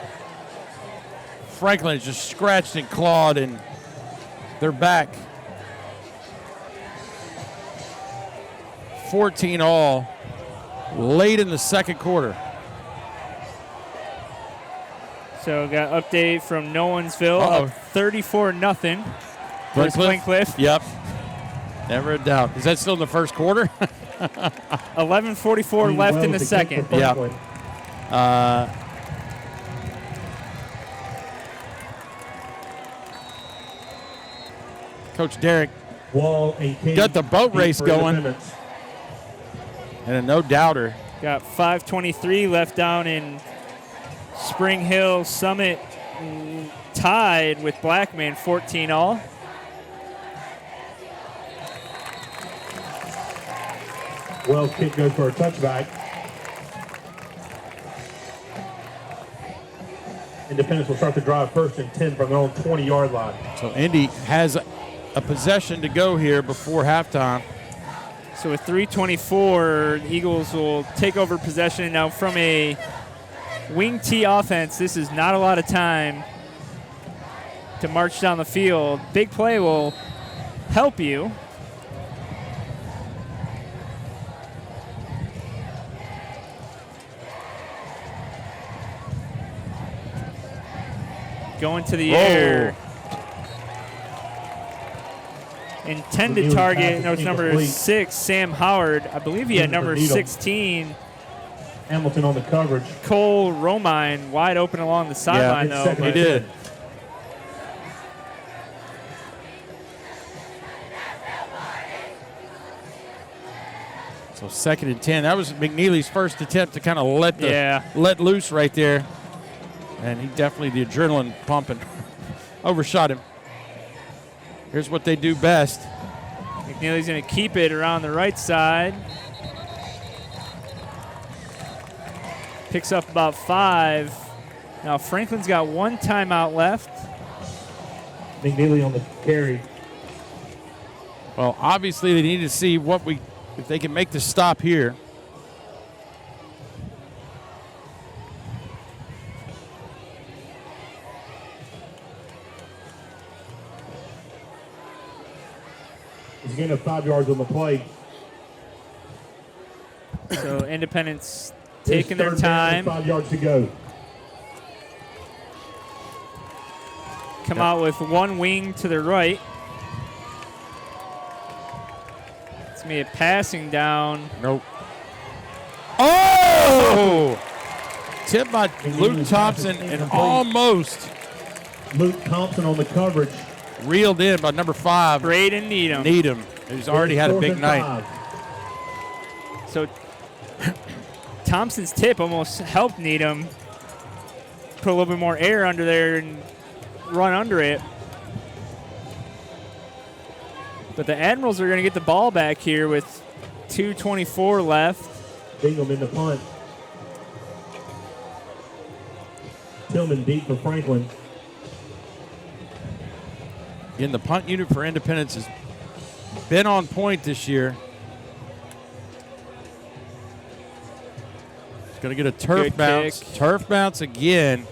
Franklin is just scratched and clawed, and they're back. 14 all late in the second quarter. So got update from Nolensville, up 34-0. Glencliff. Yep. Never a doubt. Is that still in the first quarter? 11:44 left in the second. Yep. Coach Derrick Wall 18. got the boat race going. And a no-doubter. Got 5:23 left down in Spring Hill. Summit tied with Blackman 14 all. Wells kick goes for a touchback. Independence will start the drive first and 10 from their own 20-yard line. So Indy has a possession to go here before halftime. So with 3:24, the Eagles will take over possession. Now from a wing T offense, this is not a lot of time to march down the field. Big play will help you. Going to the air. Intended target, that was number 6, Sam Howard. I believe he had number 16. Hamilton on the coverage. Cole Romine wide open along the sideline, though. He did. So 2nd and 10. That was McNeely's first attempt to kind of let loose right there. And he definitely, the adrenaline pumping, overshot him. Here's what they do best. McNeely's going to keep it around the right side. Picks up about 5. Now Franklin's got 1 timeout left. McNeely on the carry. Well, obviously they need to see if they can make the stop here. It's a gain of 5 yards on the play. So Independence taking their time. 5 yards to go. Come out with one wing to the right. It's going to be a passing down. Nope. Oh! Tip by Luke Thompson and almost Luke Thompson on the coverage. reeled in by number 5. Braden Needham. Needham, who's already had a big night. So Thompson's tip almost helped Needham put a little bit more air under there and run under it. But the Admirals are going to get the ball back here with 2:24 left. Bingham in the punt. Tillman deep for Franklin. Again, the punt unit for Independence has been on point this year. It's going to get a turf Good bounce. kick. Turf bounce again.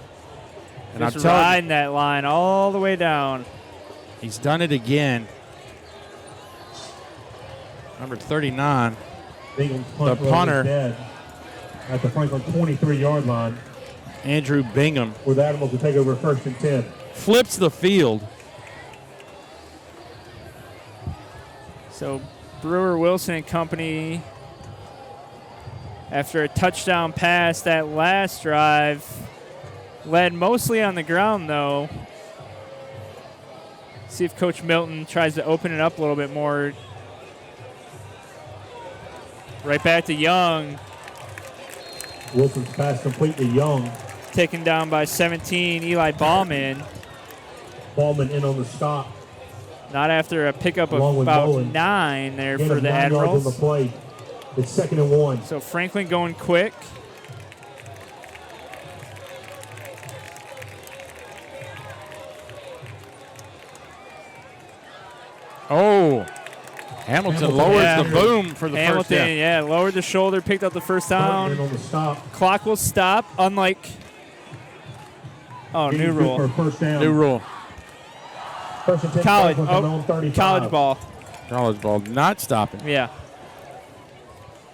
And Just I'm telling riding that line all the way down. you, he's done it again. Number 39. Bingham's punt The punter. is dead at the Franklin 23-yard line, Andrew Bingham where the Admirals will take over 1st and 10. flips the field. So Brewer, Wilson, and company, after a touchdown pass that last drive, led mostly on the ground, though. See if Coach Milton tries to open it up a little bit more. Right back to Young, Wilson's pass complete to Young. taken down by 17, Eli Ballman. Ballman in on the stop. Not after a pickup Along of with about Bowen. 9 there Gain for of the 9 yards on the Admirals. play. It's 2nd and 1. So Franklin going quick. Oh, Hamilton lowers Yeah. the boom for the first Hamilton, down. yeah, lowered the shoulder, picked up the first Ballman in down. on the stop. Clock will stop, unlike. Oh, He's new good for rule. a first down. New rule. 1st and 10. College. Franklin from their own 35. College ball. College ball not stopping. Yeah.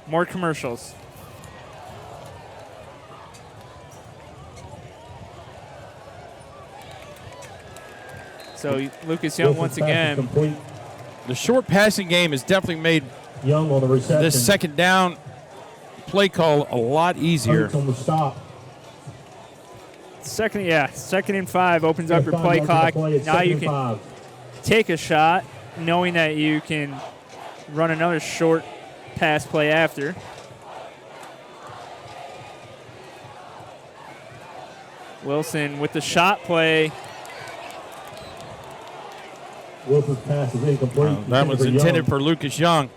More commercials. So Lucas Young Wilson's once pass is again. complete. The short passing game has definitely made Young on the reception. this second down play call a lot easier. Hurts on the stop. Second and 5 opens up your 5 play yards on the clock. play. It's Now 2nd you and can 5. take a shot, knowing that you can run another short pass play after. Wilson with the shot play. Wilson's pass is incomplete. That was intended for Lucas Young.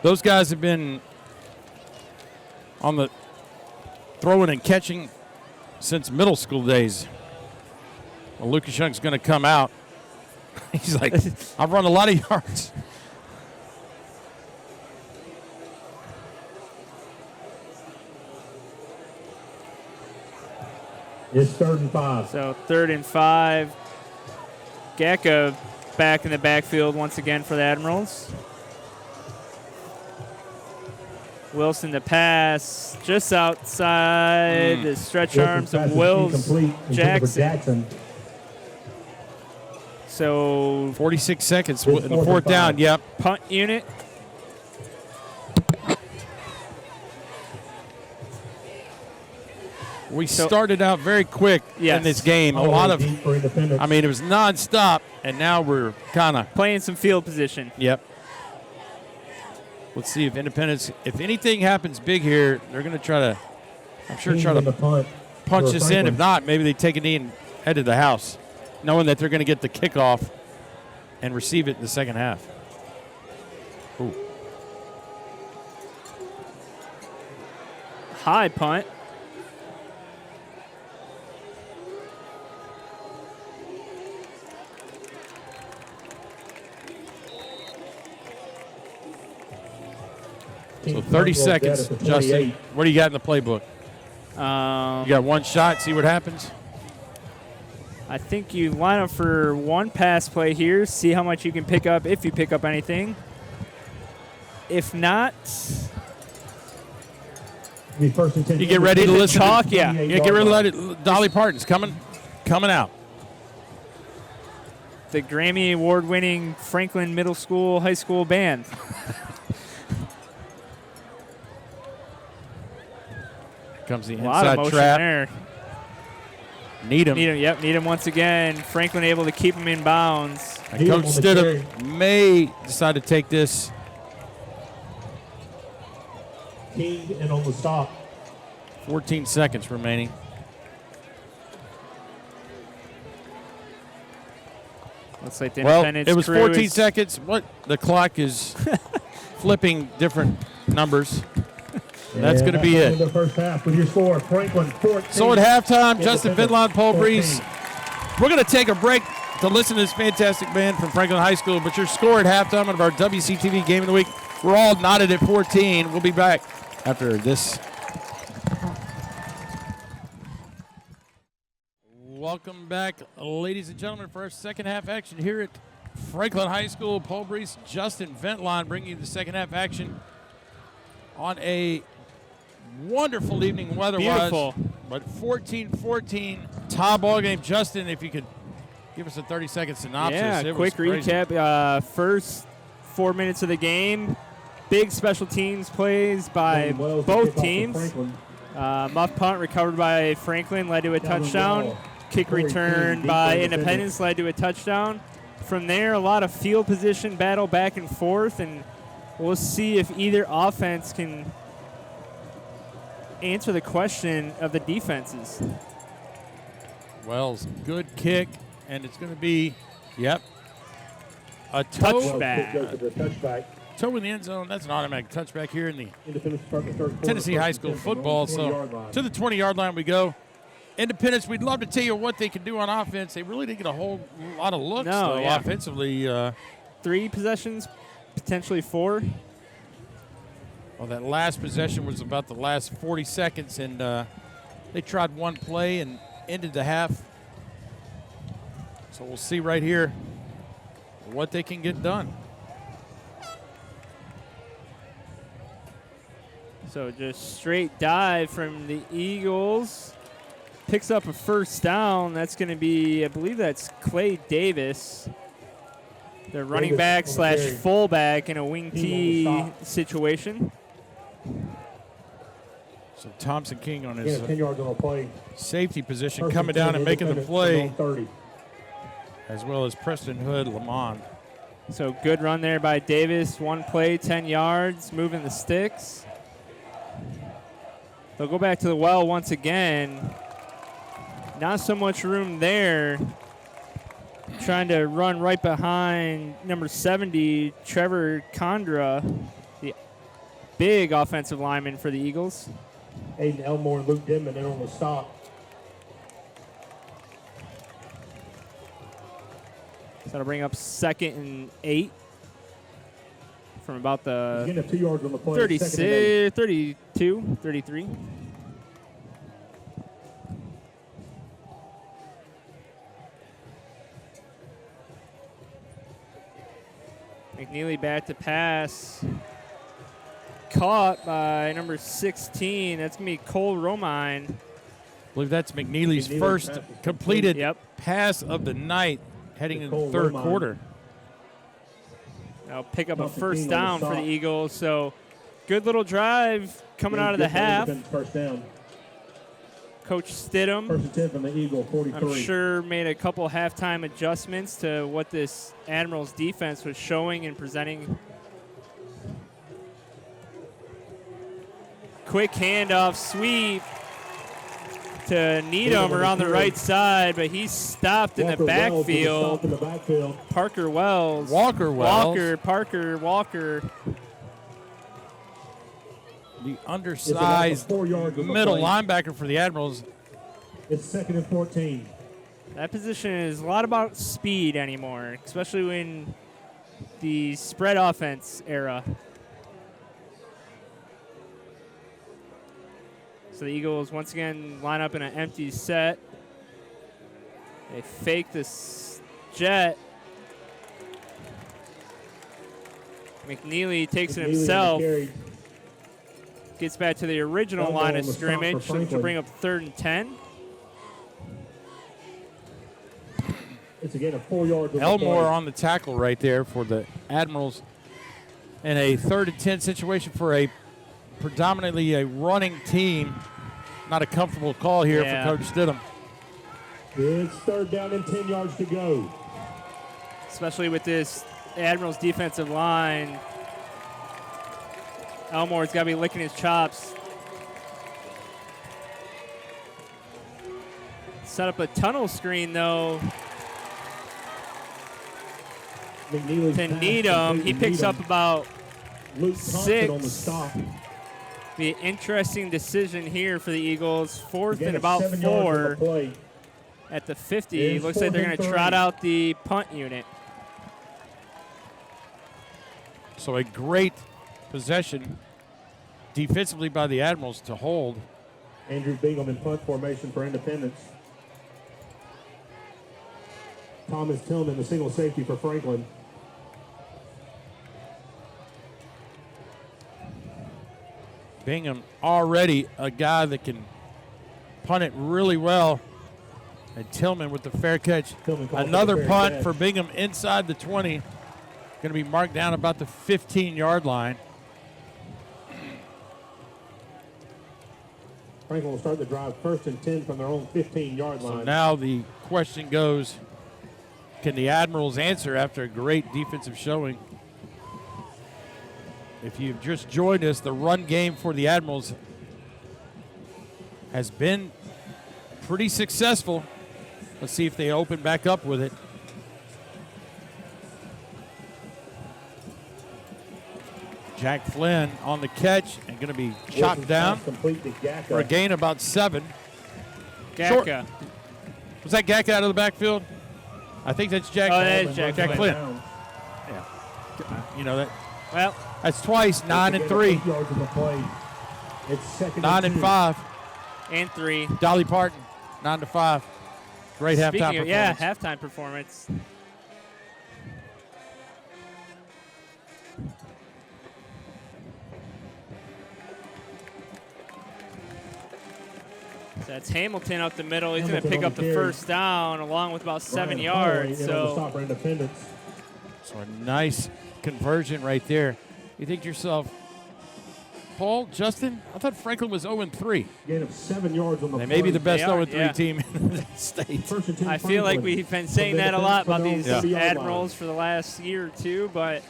Those guys have been on the throwing and catching since middle school days. Well, Lucas Young's going to come out. He's like, I've run a lot of yards. It's 3rd and 5. So 3rd and 5. Gacka back in the backfield once again for the Admirals. Wilson to pass just outside the stretch arms of Wills Jackson. So 46 seconds It's in the 4th down. 4th. Yep. punt unit. We started out very quick Yes. in this game. A lot of, Deep for Independence. I mean, it was nonstop, and now we're kind of, Playing some field position. yep. Let's see if Independence, if anything happens big here, they're going to try to, I'm sure, try in the to punt punch for this in. Franklin. If not, maybe they take a knee and head to the house, knowing that they're going to get the kickoff and receive it in the second half. Ooh. High punt. So 30 seconds, Justin. What do you got in the playbook? You got one shot, see what happens? I think you line up for one pass play here, see how much you can pick up, if you pick up anything. If not, The first and 10. You get ready to listen. Chalk, yeah. Yeah, get ready to Dolly Parton's coming out. The Grammy Award-winning Franklin Middle School High School Band. Comes the A lot of inside motion trap. there. Needham. Needham once again. Franklin able to keep him in bounds. And Coach Stidham may decide to take this. King and on the stop. 14 seconds remaining. Looks like the Well, Independence it was crew 14 is- seconds. What? The clock is flipping different numbers. That's going to be it. The first half with your score, Franklin 14. So at halftime, Justin Independence, Ventline, Paul Breece. 14. We're going to take a break to listen to this fantastic band from Franklin High School. But your score at halftime of our WCTV Game of the Week, we're all knotted at 14. We'll be back after this. Welcome back, ladies and gentlemen, for our second half action here at Franklin High School. Paul Breece, Justin Ventline bringing you the second half action on a wonderful evening weather-wise. Beautiful. But 14-14 tie ball game. Justin, if you could give us a 30-second synopsis. Yeah, It quick was crazy. recap. First 4 minutes of the game. Big special teams plays by Wells both kick off to teams. Franklin. Muff punt recovered by Franklin led to a Down the touchdown. wall. Kick Corey return King, by deep Independence led to a touchdown. From there, a lot of field position battle back and forth, and we'll see if either offense can answer the question of the defenses. Wells, good kick, and it's going to be, a Wells Touchback. goes to the touchback. toe in the end zone. That's an automatic touchback here in the Independence start the third quarter, Tennessee first High and School 10 from the football. 20-yard So line. to the 20-yard line we go. Independence, we'd love to tell you what they can do on offense. They really didn't get a whole lot of looks No, though, yeah. offensively. 3 possessions, potentially 4. Well, that last possession was about the last 40 seconds, and they tried one play and ended the half. So we'll see right here what they can get done. So just straight dive from the Eagles. Picks up a first down. That's going to be, I believe that's Clay Davis. The running back Davis on the slash carry. fullback in a wing King on the T stop. situation. So Thompson King on Yeah, his 10 yards on the play. safety position First coming 10, down and making the Independence play, from the 30. as well as Preston Hood, Lamond. So good run there by Davis. One play, 10 yards, moving the sticks. They'll go back to the well once again. Not so much room there. Trying to run right behind number 70, Trevor Condra, the big offensive lineman for the Eagles. Aiden Elmore and Luke Denman in on the stop. So that'll bring up 2nd and 8 from about He's the getting 2 yards on the play. 36, 2nd and 8. 32, 33. McNeely back to pass. Caught by number 16. That's going to be Cole Romine. I believe that's McNeely's McNeely's first pass is completed Yep. pass of the night heading To into Cole the third Romine. quarter. That'll pick up a Thompson first King on down the for the stop. Eagles. So good little drive coming out of the Good for half. Independence First down. Coach Stidham, First and 10 from the Eagle, 43. I'm sure, made a couple halftime adjustments to what this Admirals defense was showing and presenting. Quick handoff sweep to Needham around the right side, but he's stopped in the Walker Wells with a backfield. stop in the backfield. Parker Wells. Walker Wells. Walker. The undersized 4 yards on the middle play. linebacker for the Admirals. It's 2nd and 14. That position is a lot about speed anymore, especially in the spread offense era. So the Eagles once again line up in an empty set. They fake this jet. McNeely takes it himself. Gets back to the original line of scrimmage to bring up 3rd and 10. It's again a 4-yard. Elmore on the tackle right there for the Admirals. In a 3rd and 10 situation for a predominantly a running team. Not a comfortable call here for Coach Stidham. It's 3rd down and 10 yards to go. Especially with this Admirals defensive line. Elmore's got to be licking his chops. Set up a tunnel screen, though, to Needham. He picks up about 6. Be an interesting decision here for the Eagles. 4th and about 4 at the 50. Looks like they're going to trot out the punt unit. So a great possession defensively by the Admirals to hold. Andrew Bingham in punt formation for Independence. Thomas Tillman, the single safety for Franklin. Bingham already a guy that can punt it really well. And Tillman with the fair catch. Another punt for Bingham inside the 20. Going to be marked down about the 15-yard line. Franklin will start the drive 1st and 10 from their own 15-yard line. So now the question goes, can the Admirals answer after a great defensive showing? If you've just joined us, the run game for the Admirals has been pretty successful. Let's see if they open back up with it. Jack Flynn on the catch and going to be chopped down for a gain about 7. Gacka. Was that Gacka out of the backfield? I think that's Jack. Oh, that is Jack Flynn. Yeah. You know that. Well, that's twice 9 and 3. It's 9 and 5. And 3. Dolly Parton, 9 to 5. Great halftime performance. Yeah, halftime performance. So that's Hamilton up the middle. He's going to pick up the 1st down along with about 7 yards. So a nice conversion right there. You think to yourself, Paul, Justin, I thought Franklin was 0-3. Gain of 7 yards on the They may be the best 0-3 team in the state. I feel like we've been saying that a lot about these Admirals for the last year or two, but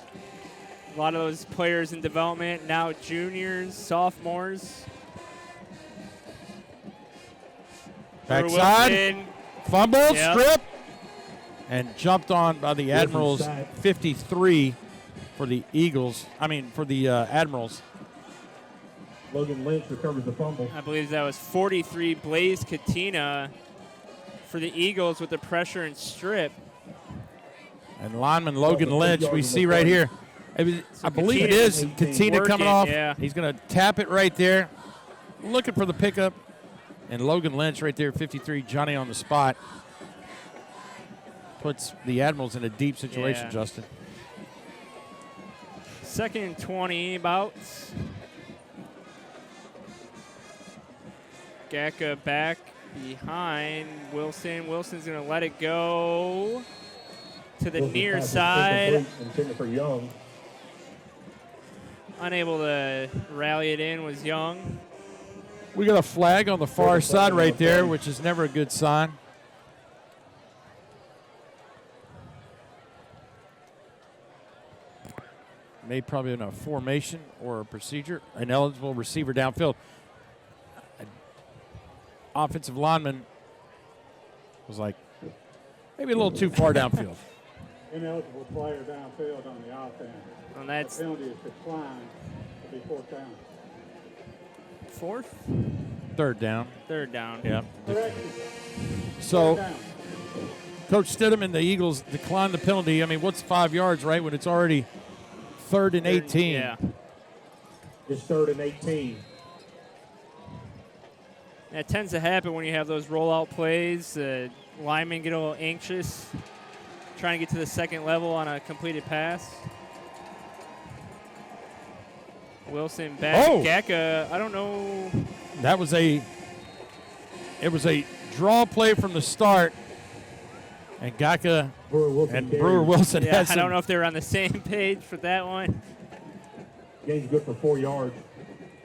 a lot of those players in development, now juniors, sophomores. Backside, fumble, strip, and jumped on by the Admirals. 53 for the Eagles. For the Admirals. Logan Lynch recovers the fumble. I believe that was 43. Blaze Katina for the Eagles with the pressure and strip. And lineman Logan Lynch, we see right here. I believe it is Katina coming off. Yeah. He's going to tap it right there. Looking for the pickup. And Logan Lynch right there, 53, Johnny on the spot. Puts the Admirals in a deep situation, Justin. 2nd and 20 about. Gacka back behind Wilson. Wilson's going to let it go to the near side. Unable to rally it in was Young. We got a flag on the far side right there, which is never a good sign. Made probably in a formation or a procedure. An eligible receiver downfield. Offensive lineman was like maybe a little too far downfield. Ineligible player downfield on the offense. And that's the penalty is declined to be 4th down. 4th? 3rd down. 3rd down. Yeah. So, Coach Stidham and the Eagles declined the penalty. What's 5 yards, right, when it's already 3rd and 18? Yeah. It's 3rd and 18. That tends to happen when you have those rollout plays. Linemen get a little anxious trying to get to the second level on a completed pass. Wilson back. Oh. Gacka, I don't know. That was it was a draw play from the start. And Gacka and Brewer Wilson Yeah, has I don't know if they were on the same page for that one. Game's good for 4 yards.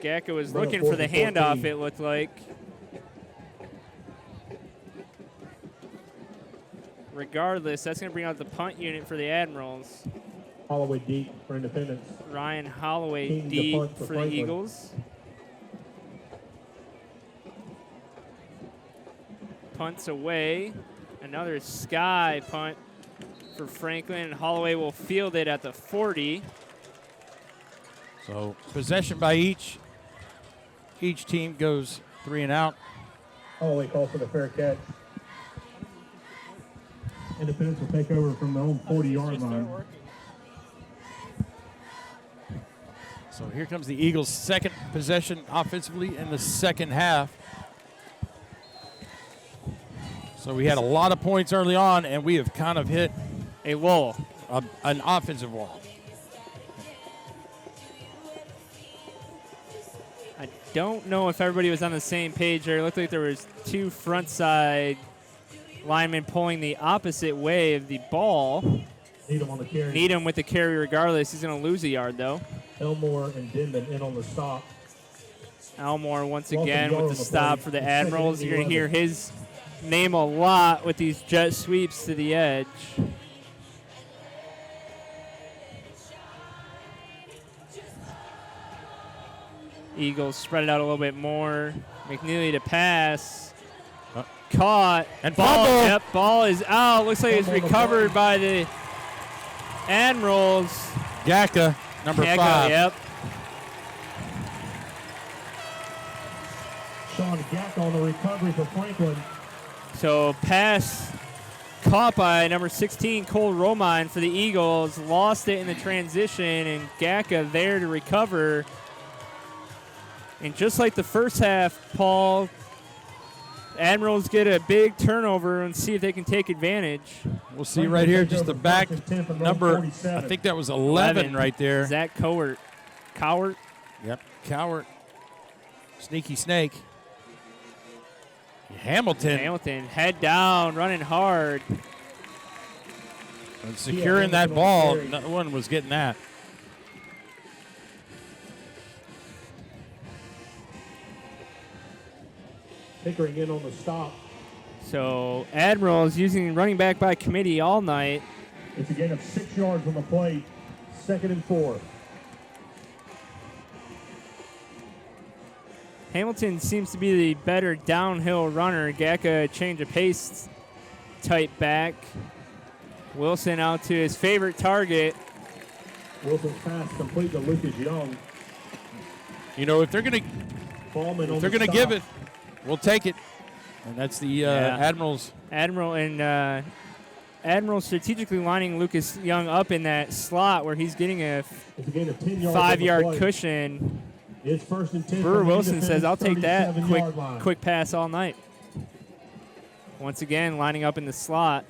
Gacka was looking for the handoff, it looked like. Regardless, that's going to bring out the punt unit for the Admirals. Holloway deep for Independence. Ryan Holloway King to deep punt for the Franklin. Eagles. Punts away. Another sky punt for Franklin, and Holloway will field it at the 40. So possession by each team goes 3 and out. Holloway calls for the fair catch. Independence will take over from their own 40-yard line. So here comes the Eagles' second possession offensively in the second half. So we had a lot of points early on, and we have kind of hit a wall, an offensive wall. I don't know if everybody was on the same page there. It looked like there was 2 front side linemen pulling the opposite way of the ball. Needham on the carry. Needham with the carry regardless. He's going to lose a yard, though. Elmore and Denman in on the stop. Elmore once Welcome again Yard with on the the stop play. for the Second and Admirals. You're going to 11. hear his name a lot with these jet sweeps to the edge. Eagles spread it out a little bit more. McNeely to pass. Caught. And ball. fumble. Yep, ball is out. Looks like it's recovered by the Admirals. Gacka, number 5. Yep. Sean Gacka on the recovery for Franklin. So pass caught by number 16, Cole Romine for the Eagles. Lost it in the transition, and Gacka there to recover. And just like the first half, Paul, Admirals get a big turnover and see if they can take advantage. We'll see right here, just the back number, I think that was 11 right there. Zach Cowart. Yep, Cowart. Sneaky snake. Hamilton head down, running hard. And securing that ball. No one was getting that. Pickering in on the stop. So Admirals using running back by committee all night. It's a gain of 6 yards on the play. 2nd and 4. Hamilton seems to be the better downhill runner. Gacka change of pace type back. Wilson out to his favorite target. Wilson's pass complete to Lucas Young. You know, if they're gonna give it, we'll take it. And that's the Admirals. Admiral strategically lining Lucas Young up in that slot where he's getting a 5-yard cushion. It's 1st and 10. Brewer Wilson says, I'll take that line. quick pass all night. Once again, lining up in the slot.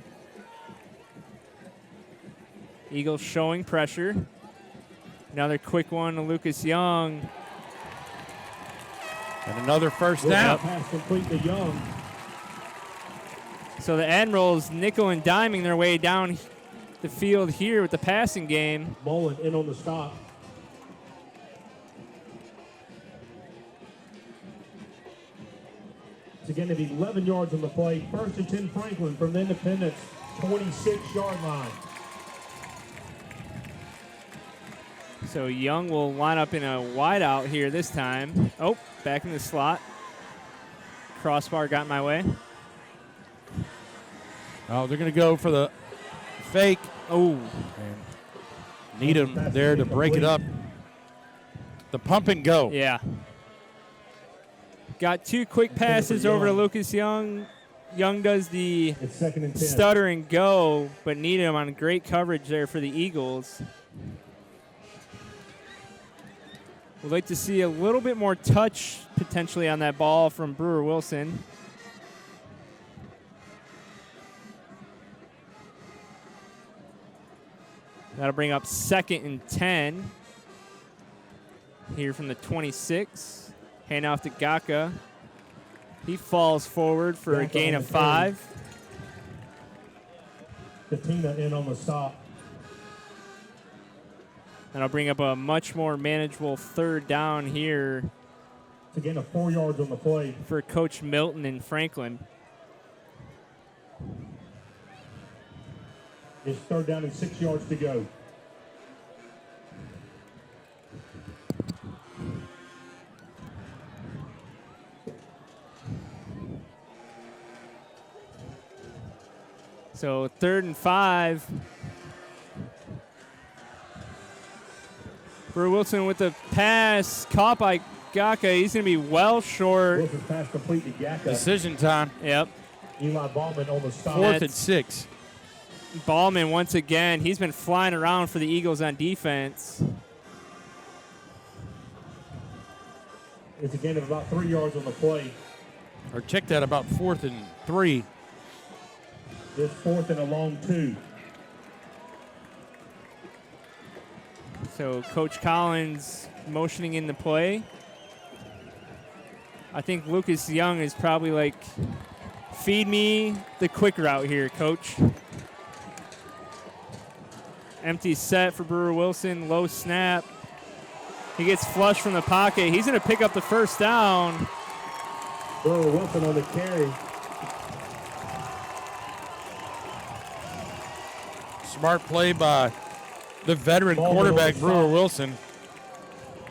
Eagles showing pressure. Another quick one to Lucas Young. And another first down. Pass complete to Young. So the Admirals nickel and diming their way down the field here with the passing game. Mullen in on the stop. It's again to be 11 yards on the play. 1st and 10 Franklin from the Independence 26-yard line. So Young will line up in a wideout here this time. Oh, back in the slot. Crossbar got in my way. Oh, they're going to go for the fake. Oh. And Needham there to break it up. The pump and go. Yeah. Got 2 quick passes over to Lucas Young. Young does the It's 2nd and 10. stutter and go, but Needham on great coverage there for the Eagles. We'd like to see a little bit more touch potentially on that ball from Brewer Wilson. That'll bring up 2nd and 10. Here from the 26. Hand off to Gaka. He falls forward for a gain of 5. Katina in on the stop. That'll bring up a much more manageable 3rd down here. To gain of 4 yards on the play. For Coach Milton and Franklin. It's 3rd down and 6 yards to go. So 3rd and 5. Brewer Wilson with the pass caught by Gaka. He's going to be well short. Wilson's pass complete to Gaka. Decision time. Yep. Eli Ballman on the stop. 4th and 6. Ballman once again. He's been flying around for the Eagles on defense. It's a gain of about 3 yards on the play. Or check that, about 4th and 3. This 4th and a long 2. So Coach Collins motioning in the play. I think Lucas Young is probably like, feed me the quick route here, Coach. Empty set for Brewer Wilson, low snap. He gets flushed from the pocket. He's going to pick up the 1st down. Brewer Wilson on the carry. Smart play by the veteran quarterback, Brewer Wilson.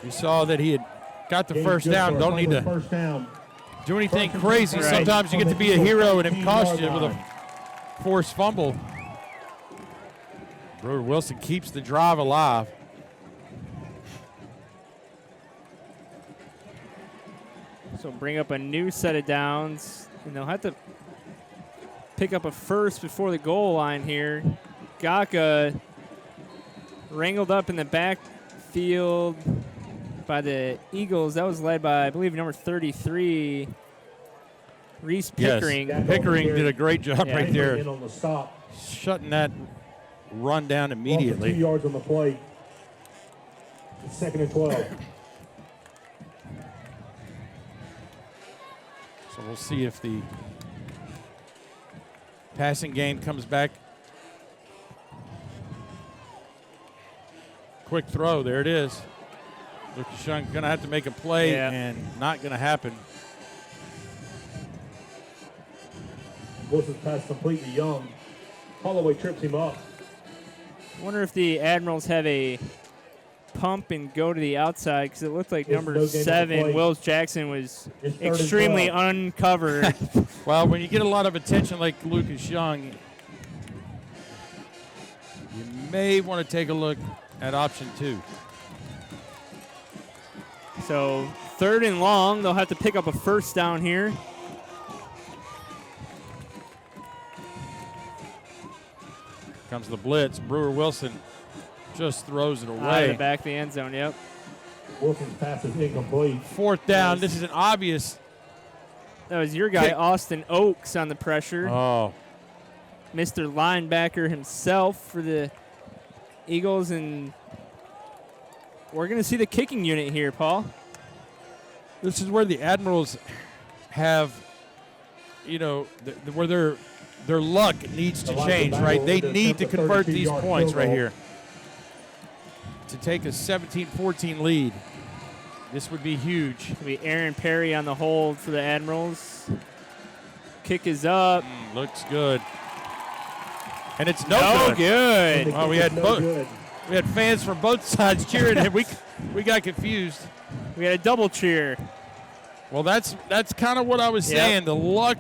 You saw that he had got the 1st down. Don't need to do anything crazy. Right. Sometimes you get to be a hero and it costs you with a forced fumble. Brewer Wilson keeps the drive alive. So bring up a new set of downs, and they'll have to pick up a 1st before the goal line here. Gaka wrangled up in the backfield by the Eagles. That was led by, I believe, number 33, Reese Pickering. Yes, Pickering did a great job right there, In on the stop. shutting that run down immediately. 2 yards on the play. It's 2nd and 12. So we'll see if the passing game comes back. Quick throw, there it is. Lucas Young going to have to make a play and not going to happen. Wilson's pass complete to Young. Holloway trips him up. I wonder if the Admirals have a pump and go to the outside, because it looked like number 7, Wills Jackson, was extremely uncovered. Well, when you get a lot of attention like Lucas Young, you may want to take a look at option 2. So 3rd and long, they'll have to pick up a 1st down here. Comes the blitz. Brewer Wilson just throws it Out of away. the back of the end zone, yep. Wilson's pass is incomplete. 4th down. This is an obvious. That was your guy, Kick. Austin Oakes, on the pressure. Oh, Mr. Linebacker himself for the Eagles, and we're going to see the kicking unit here, Paul. this is where the Admirals have, you know, where their luck needs to change, right? They need to convert these points right here to take a 17-14 lead. This would be huge. It'll be Aaron Perry on the hold for the Admirals. Kick is up. Looks good. And it's no good. Oh, we had fans from both sides cheering, and we got confused. We had a double cheer. Well, that's kind of what I was saying. The luck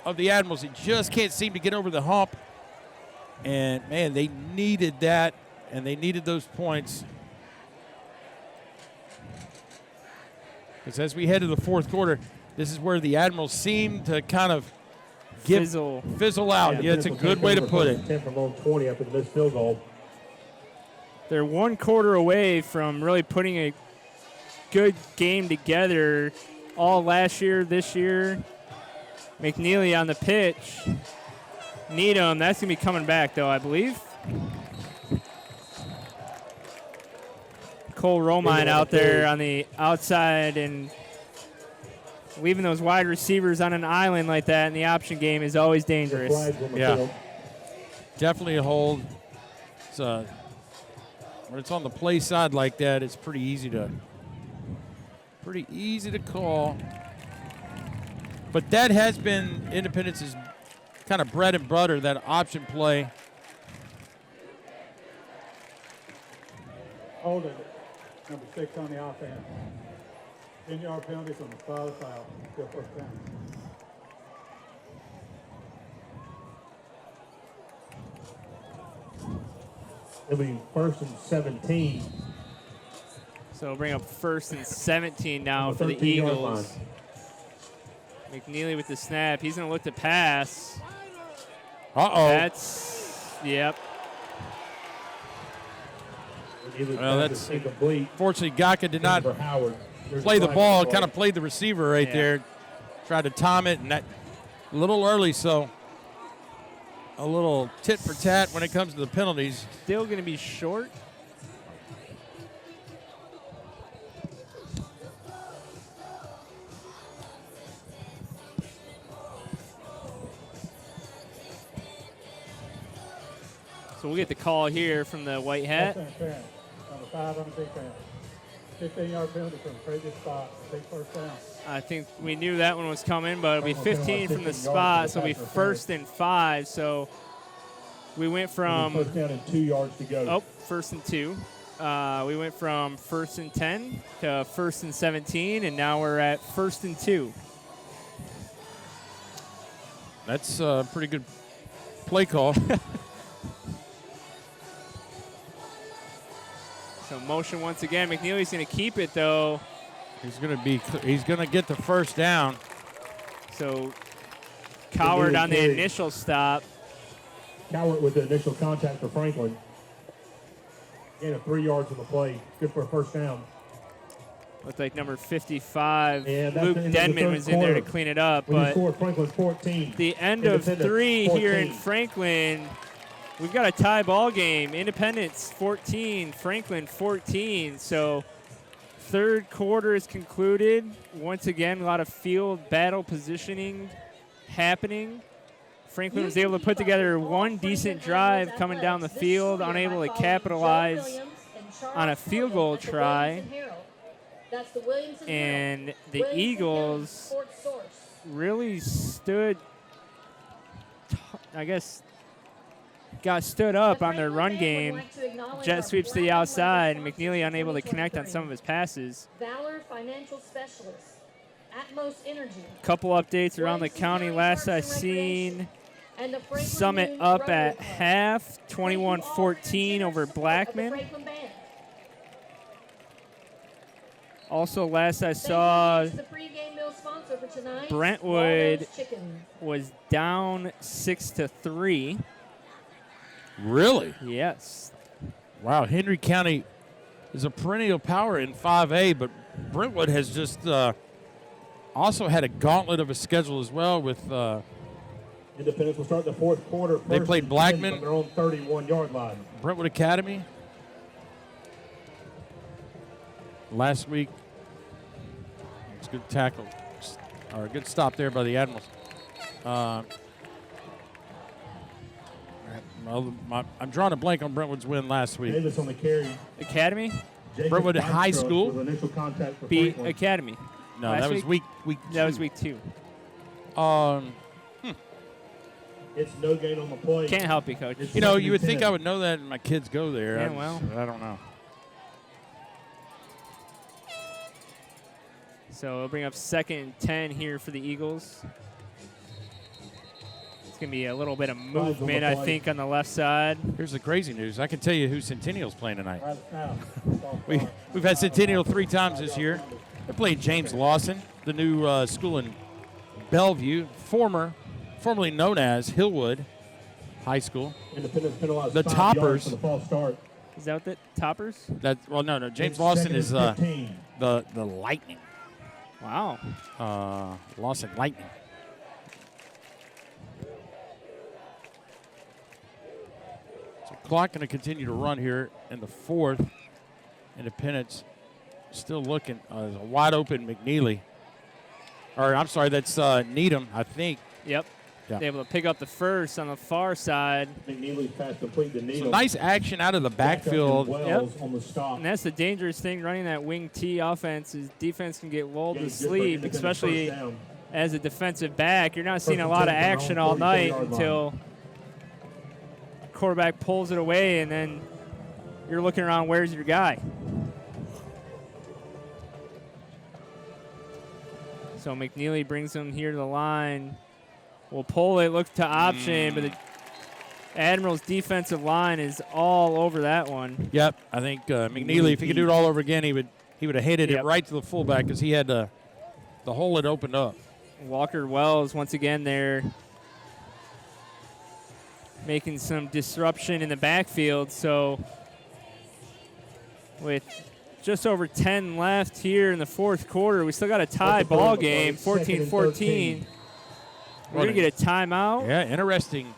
of the Admirals, they just can't seem to get over the hump. And, man, they needed that, and they needed those points. Because as we head to the fourth quarter, this is where the Admirals seem to kind of fizzle out. Yeah, it's a good way to put it. 10 from on 20 after the missed field goal. They're one quarter away from really putting a good game together all last year, this year. McNeely on the pitch. Needham, that's going to be coming back, though, I believe. Cole Romine out there on the outside, and leaving those wide receivers on an island like that in the option game is always dangerous. Yeah, definitely a hold. It's when it's on the play side like that, it's pretty easy to call. But that has been Independence's kind of bread and butter, that option play. Hold it. Number 6 on the offense. 10-yard penalty from the foul. Still first down. It'll be 1st and 17. So we'll bring up 1st and 17 now for the Eagles. McNeely with the snap. He's going to look to pass. Yep. Well, that's fortunately Gaka did not play the ball. Kind of played the receiver right there. Tried to time it, and that a little early, so a little tit for tat when it comes to the penalties. Still going to be short. So we'll get the call here from the white hat. Number 5 on the big fan. 15-yard penalty from the previous spot. Big first down. I think we knew that one was coming, but it'll be 15 from the spot, so it'll be 1st and 5. So we went from first down and 2 yards to go. Oh, 1st and 2. We went from 1st and 10 to 1st and 17, and now we're at 1st and 2. That's a pretty good play call. So motion once again. McNeely's going to keep it, though. He's going to get the first down. So Coward on the initial stop. Coward with the initial contact for Franklin. Gain of 3 yards on the play. Good for a first down. Looked like number 55, And Luke Denman, was in there to clean it up. When you But score Franklin 14. the end of 3 here in 14. Franklin. We've got a tie ball game. Independence 14, Franklin 14. So third quarter is concluded. Once again, a lot of field battle positioning happening. Franklin was able to put together one decent drive coming down the field, unable to capitalize on a field goal try. And the Eagles really stood, got stood up on their run game. Jet sweeps to the outside, and McNeely unable to connect on some of his passes. Valor Financial Specialists, Atmos Energy. Couple updates around the county. Last I seen, Summit up at half, 21-14 over Blackman. Also, last I saw, Brentwood was down 6-3. Really? Yes. Wow, Henry County is a perennial power in 5A, but Brentwood has just also had a gauntlet of a schedule as well with Independence will start the fourth quarter. They played Blackman from their own 31-yard line. Brentwood Academy last week. It's a good tackle, or a good stop there by the Admirals. I'm drawing a blank on Brentwood's win last week. Davis on the carry. Academy? Brentwood High School. With initial contact for Beat Franklin. Academy. No, Last that was week That was two. week 2. It's no gain on the play. Can't help you, Coach. It's You know, second you would and think 10. I would know that, and my kids go there. Yeah, I don't know. So we'll bring up 2nd and 10 here for the Eagles. It's going to be a little bit of movement, I think, on the left side. Here's the crazy news. I can tell you who Centennial's playing tonight. Right now. We've had Centennial 3 times this year. They're playing James Lawson, the new school in Bellevue, formerly known as Hillwood High School. Independence penalized The 5 yards Toppers. for the false start. Is that what the Toppers? No. James Lawson is the Lightning. Wow. Lawson Lightning. So clock going to continue to run here in the fourth. Independence still looking. There's a wide open McNeely. Or I'm sorry, that's Needham, I think. Yep. Yeah. They're able to pick up the first on the far side. McNeely's pass complete to Needham. So nice action out of the backfield. Wells on the stop. And that's the dangerous thing running that wing T offense is defense can get lulled to sleep, especially as a defensive back. You're not seeing a lot of action all night until quarterback pulls it away, and then you're looking around, where's your guy? So McNeely brings him here to the line. We'll pull it, look to option, but the Admirals' defensive line is all over that one. Yep, I think McNeely, if he could do it all over again, he would have hated it right to the fullback because he had the hole had opened up. Walker Wells once again there making some disruption in the backfield. So with just over 10 left here in the fourth quarter, we still got a tie ball game, 14-14. We're going to get a timeout. Yeah, interesting.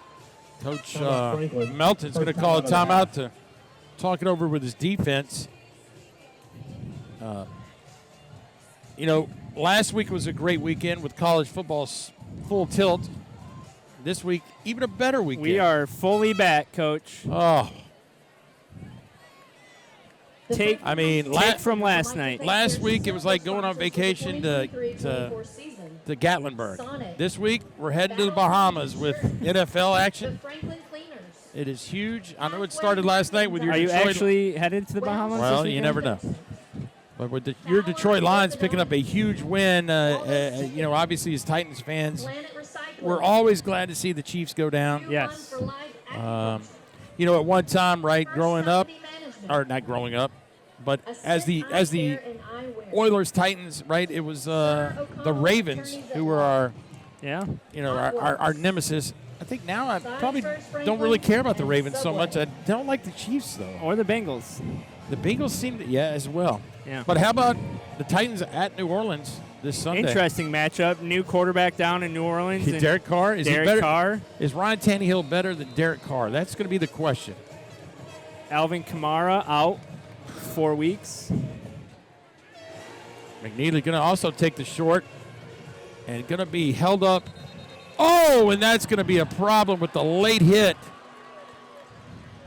Coach Melton's going to call a timeout to talk it over with his defense. Last week was a great weekend with college football's full tilt. This week, even a better weekend. We are fully back, Coach. Oh. Take from last night. Last week, it was like going on vacation to Gatlinburg. This week, we're heading to the Bahamas with NFL action. It is huge. I know it started last night with your Are you Detroit. Actually headed to the Bahamas? Well, you never know. But with your Detroit Lions picking up a huge win, obviously as Titans fans, we're always glad to see the Chiefs go down. Yes. At one time, right, growing up, or not growing up, but as the Oilers Titans, right, it was the Ravens who were our nemesis. I think now I probably don't really care about the Ravens so much. I don't like the Chiefs though. Or the Bengals. The Bengals seem to, as well. Yeah. But how about the Titans at New Orleans this Sunday? Interesting matchup. New quarterback down in New Orleans. Derek Carr? Is Derek Carr. Is Ryan Tannehill better than Derek Carr? That's going to be the question. Alvin Kamara out 4 weeks. McNeely going to also take the short and going to be held up. Oh, and that's going to be a problem with the late hit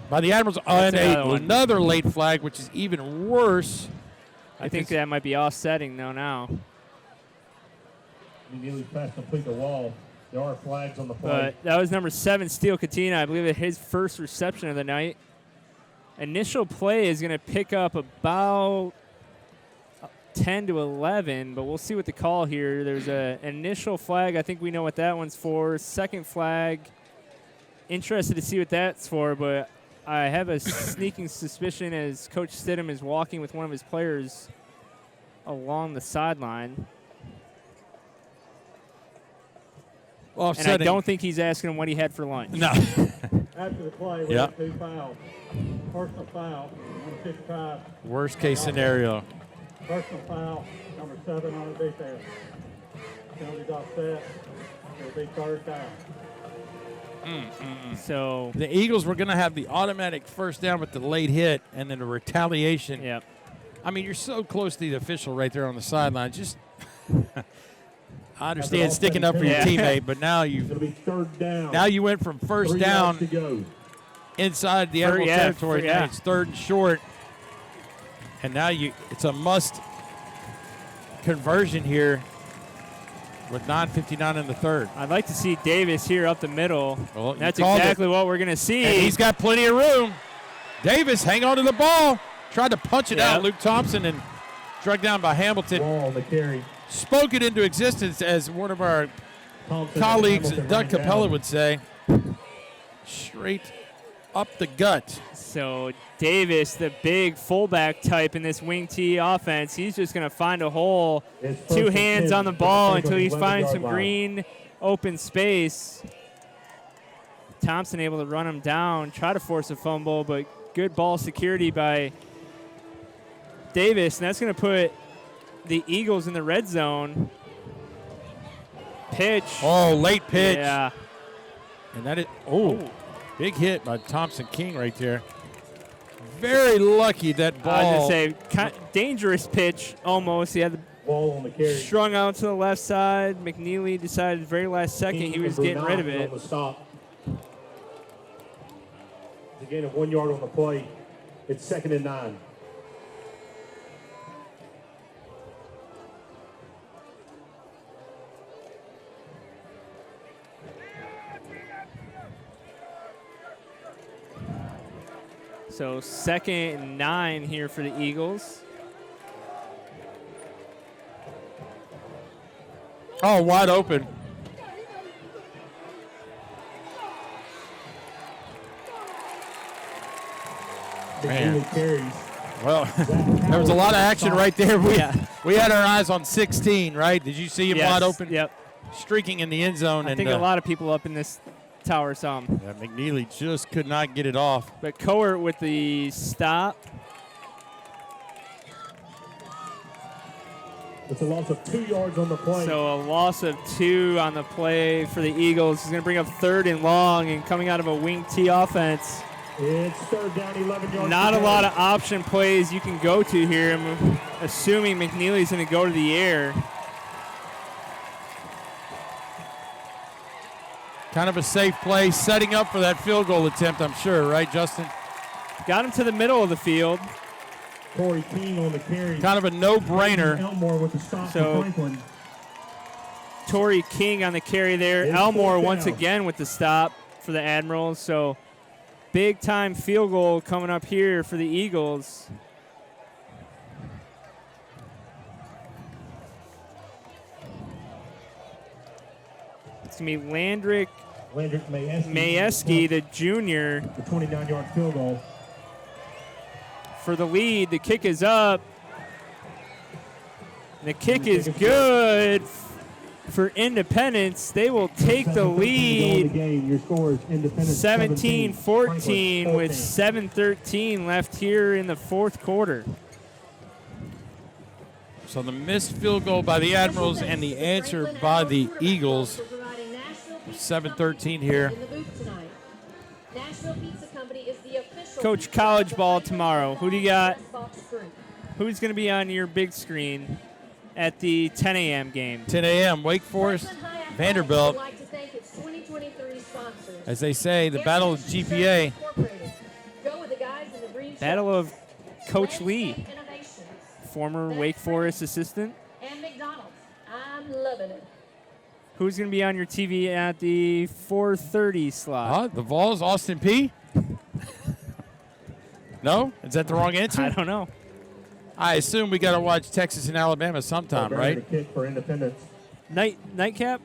by the Admirals. And another late flag, which is even worse. I think that might be offsetting, though, now. McNeely's pass complete the wall. There are flags on the play. But that was number 7, Steele Katina. I believe it's his first reception of the night. Initial play is going to pick up about 10 to 11, but we'll see what the call here. There's an initial flag. I think we know what that one's for. Second flag. Interested to see what that's for, but I have a sneaking suspicion as Coach Stidham is walking with one of his players along the sideline. Offsetting. And I don't think he's asking him what he had for lunch. No. After the play, we have 2 fouls. Personal foul, number 55. Worst case scenario. Personal foul, number 7 on the defense. Penalty's offset. It'll be third down. So the Eagles were going to have the automatic first down with the late hit and then a retaliation. Yep. I mean, you're so close to the official right there on the sideline. Just I understand sticking up for your teammate, but now you went from first down inside the Admiral territory. Now it's third and short, and now it's a must conversion here with 9:59 in the third. I'd like to see Davis here up the middle. Well, that's exactly what we're going to see. And he's got plenty of room. Davis, hang on to the ball. Tried to punch it out. Luke Thompson and struck down by Hamilton. Ball, the carry. Spoke it into existence, as one of our colleagues, Doug Capella, would say. Straight up the gut. So Davis, the big fullback type in this wing T offense, he's just going to find a hole, 2 hands on the ball until he finds some green open space. Thompson able to run him down, try to force a fumble, but Good ball security by Davis, and that's going to put the Eagles in the red zone. Pitch. Oh, late pitch. Yeah. And that is, big hit by Thompson King right there. Very lucky that ball. I was going to say, dangerous pitch almost. He had the Ball on the carry. strung out to the left side. McNeely decided very last second he was getting rid of it. On the stop. It's a gain of 1 yard on the play. It's 2nd and 9. So 2nd and 9 here for the Eagles. Oh, wide open. Man. Well, there was a lot of action right there. We had our eyes on 16, right? Did you see him wide open? Yep. Streaking in the end zone. I think a lot of people up in this tower saw him. Yeah, McNeely just could not get it off. But Coert with the stop. It's a loss of 2 yards on the play. So a loss of 2 on the play for the Eagles. He's going to bring up 3rd and long, and coming out of a wing T offense. It's 3rd down, 11 yards. Not a lot of option plays you can go to here. I'm assuming McNeely's going to go to the air. Kind of a safe play, setting up for that field goal attempt, I'm sure, right, Justin? Got him to the middle of the field. Corey King on the carry. Kind of a no-brainer. Elmore with the stop So, for Franklin. Torrey King on the carry there. It's Elmore 4th once down. again with the stop for the Admirals. So big-time field goal coming up here for the Eagles. It's going to be Landrick Mayeski, the junior. The 29-yard field goal. For the lead. The kick is up. The kick is good for Independence. They will take the lead 17-14 with 7:13 left here in the 4th quarter. So the missed field goal by the Admirals and the answer by the Eagles. 7:13 here. Coach, college ball tomorrow. Who do you got? Who's going to be on your big screen at the 10 a.m. game? 10 a.m. Wake Forest, Vanderbilt. As they say, the battle of GPA. Battle of Coach Lee, former Wake Forest assistant. And McDonald's. I'm loving it. Who's going to be on your TV at the 4:30 slot? The Vols, Austin P? No? Is that the wrong answer? I don't know. I assume we got to watch Texas and Alabama sometime, right? Kick for Independence. Nightcap?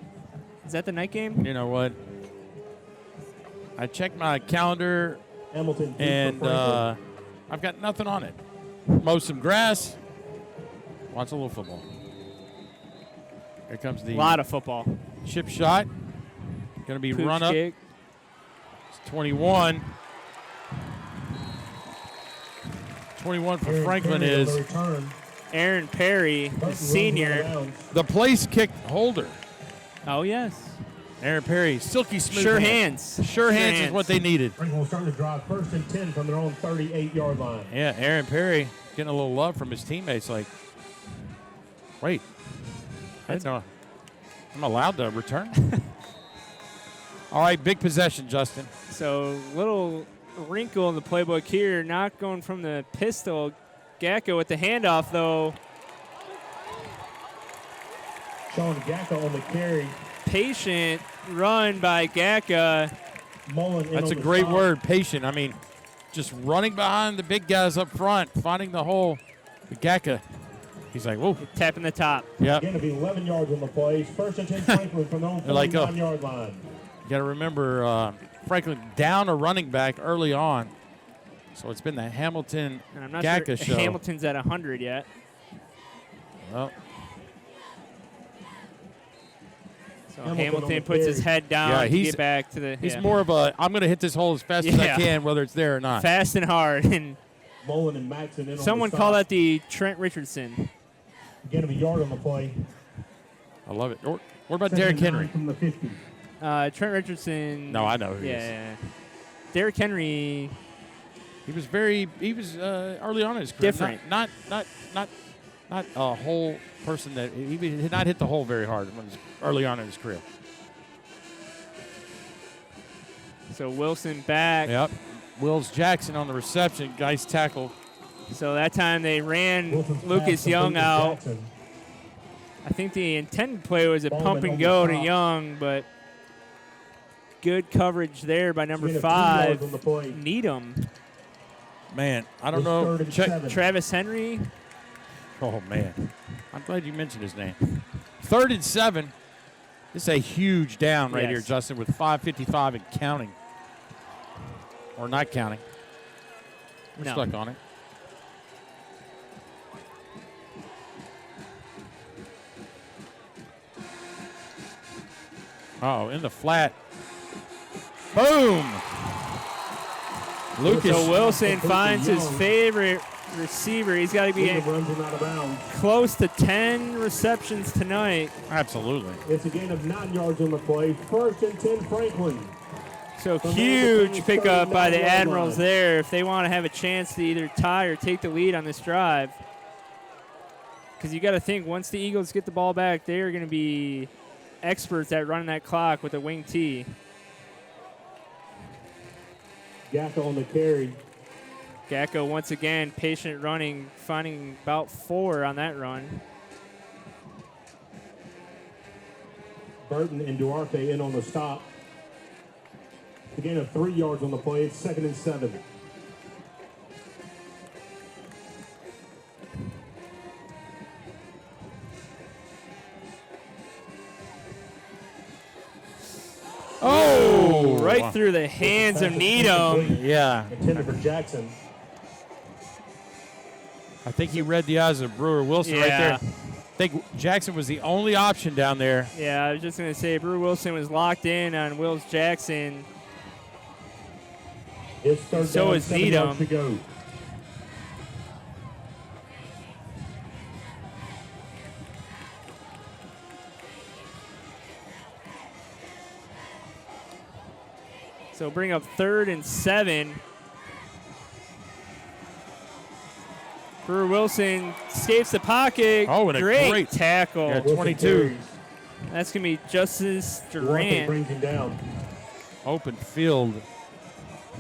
Is that the night game? You know what? I checked my calendar, Hamilton and I've got nothing on it. Mow some grass, watch a little football. Here comes the A lot of football. chip shot. Going to be Pooch run up. kick. It's 21. 21 for Franklin is Aaron Perry, the senior. the place kick holder. Oh, yes. Aaron Perry, silky smooth. Sure hands. Sure hands is what they needed. Franklin will start the drive 1st and 10 from their own 38-yard line. Yeah, Aaron Perry getting a little love from his teammates. Like, wait, I didn't know I'm allowed to return. All right, big possession, Justin. So little wrinkle in the playbook here, not going from the pistol. Gacko with the handoff, though. Sean Gacka on the carry. Patient run by Gacka. Mullen in That's a on the great stop. word, patient. I mean, just running behind the big guys up front, finding the hole. The Gacka, he's like, whoa. Tapping the top. Yep. Again, it'll be 11 yards on the plays. 1st and 10 Franklin from their own They're like, 49-yard line. You got to remember Franklin down a running back early on. So it's been the Hamilton And I'm not Gacka sure show. Hamilton's at 100 yet. Well, So Hamilton puts his head down to get back to the. He's more of a, I'm going to hit this hole as fast as I can, whether it's there or not. Fast and hard. And Mullen and Maxson in someone on the call that the Trent Richardson. Get him a yard on the play. I love it. What about Derrick Henry? From the 50. Trent Richardson. No, I know who he is. Yeah. Derrick Henry. He was early on in his career. Different. Not a whole person that he did not hit the hole very hard early on in his career. So Wilson back. Yep. Wills Jackson on the reception. Nice tackle. So that time they ran Wilson's Lucas pass to Young Lucas out. Jackson. I think the intended play was a Bowman pump and on go the to top. Young, but good coverage there by number Gain of 2 5, yards on the play. Needham. Man, I don't It's know. 3rd and 7. Travis Henry. Oh, man. I'm glad you mentioned his name. 3rd and 7. This is a huge down right here, Justin, with 5:55 and counting. Or not counting. We're stuck on it. Oh, in the flat. Boom! Lucas. So Wilson finds his favorite receiver. He's got to be Runs him out of bounds. close to 10 receptions tonight. Absolutely. It's a gain of 9 yards on the play. 1st and 10, Franklin. So From huge Hamilton, pickup by the 39 yard Admirals line. there if they want to have a chance to either tie or take the lead on this drive. Because you got to think, once the Eagles get the ball back, they're going to be experts at running that clock with a wing T. Gacko on the carry. Gacko once again, patient running, finding about 4 on that run. Burton and Duarte in on the stop. A gain of 3 yards on the play. It's 2nd and 7. Oh! Right through the hands of Needham. Yeah. Intended for Jackson. I think he read the eyes of Brewer Wilson right there. I think Jackson was the only option down there. Yeah, I was just going to say, Brewer Wilson was locked in on Wills Jackson. It's 3rd So down, is 7 yards to Needham. go. So bring up 3rd and 7. Brewer Wilson escapes the pocket. Oh, and a great tackle. Yeah, Wilson 22. carries. That's going to be Justice Duarte Durant. brings him down. Open field.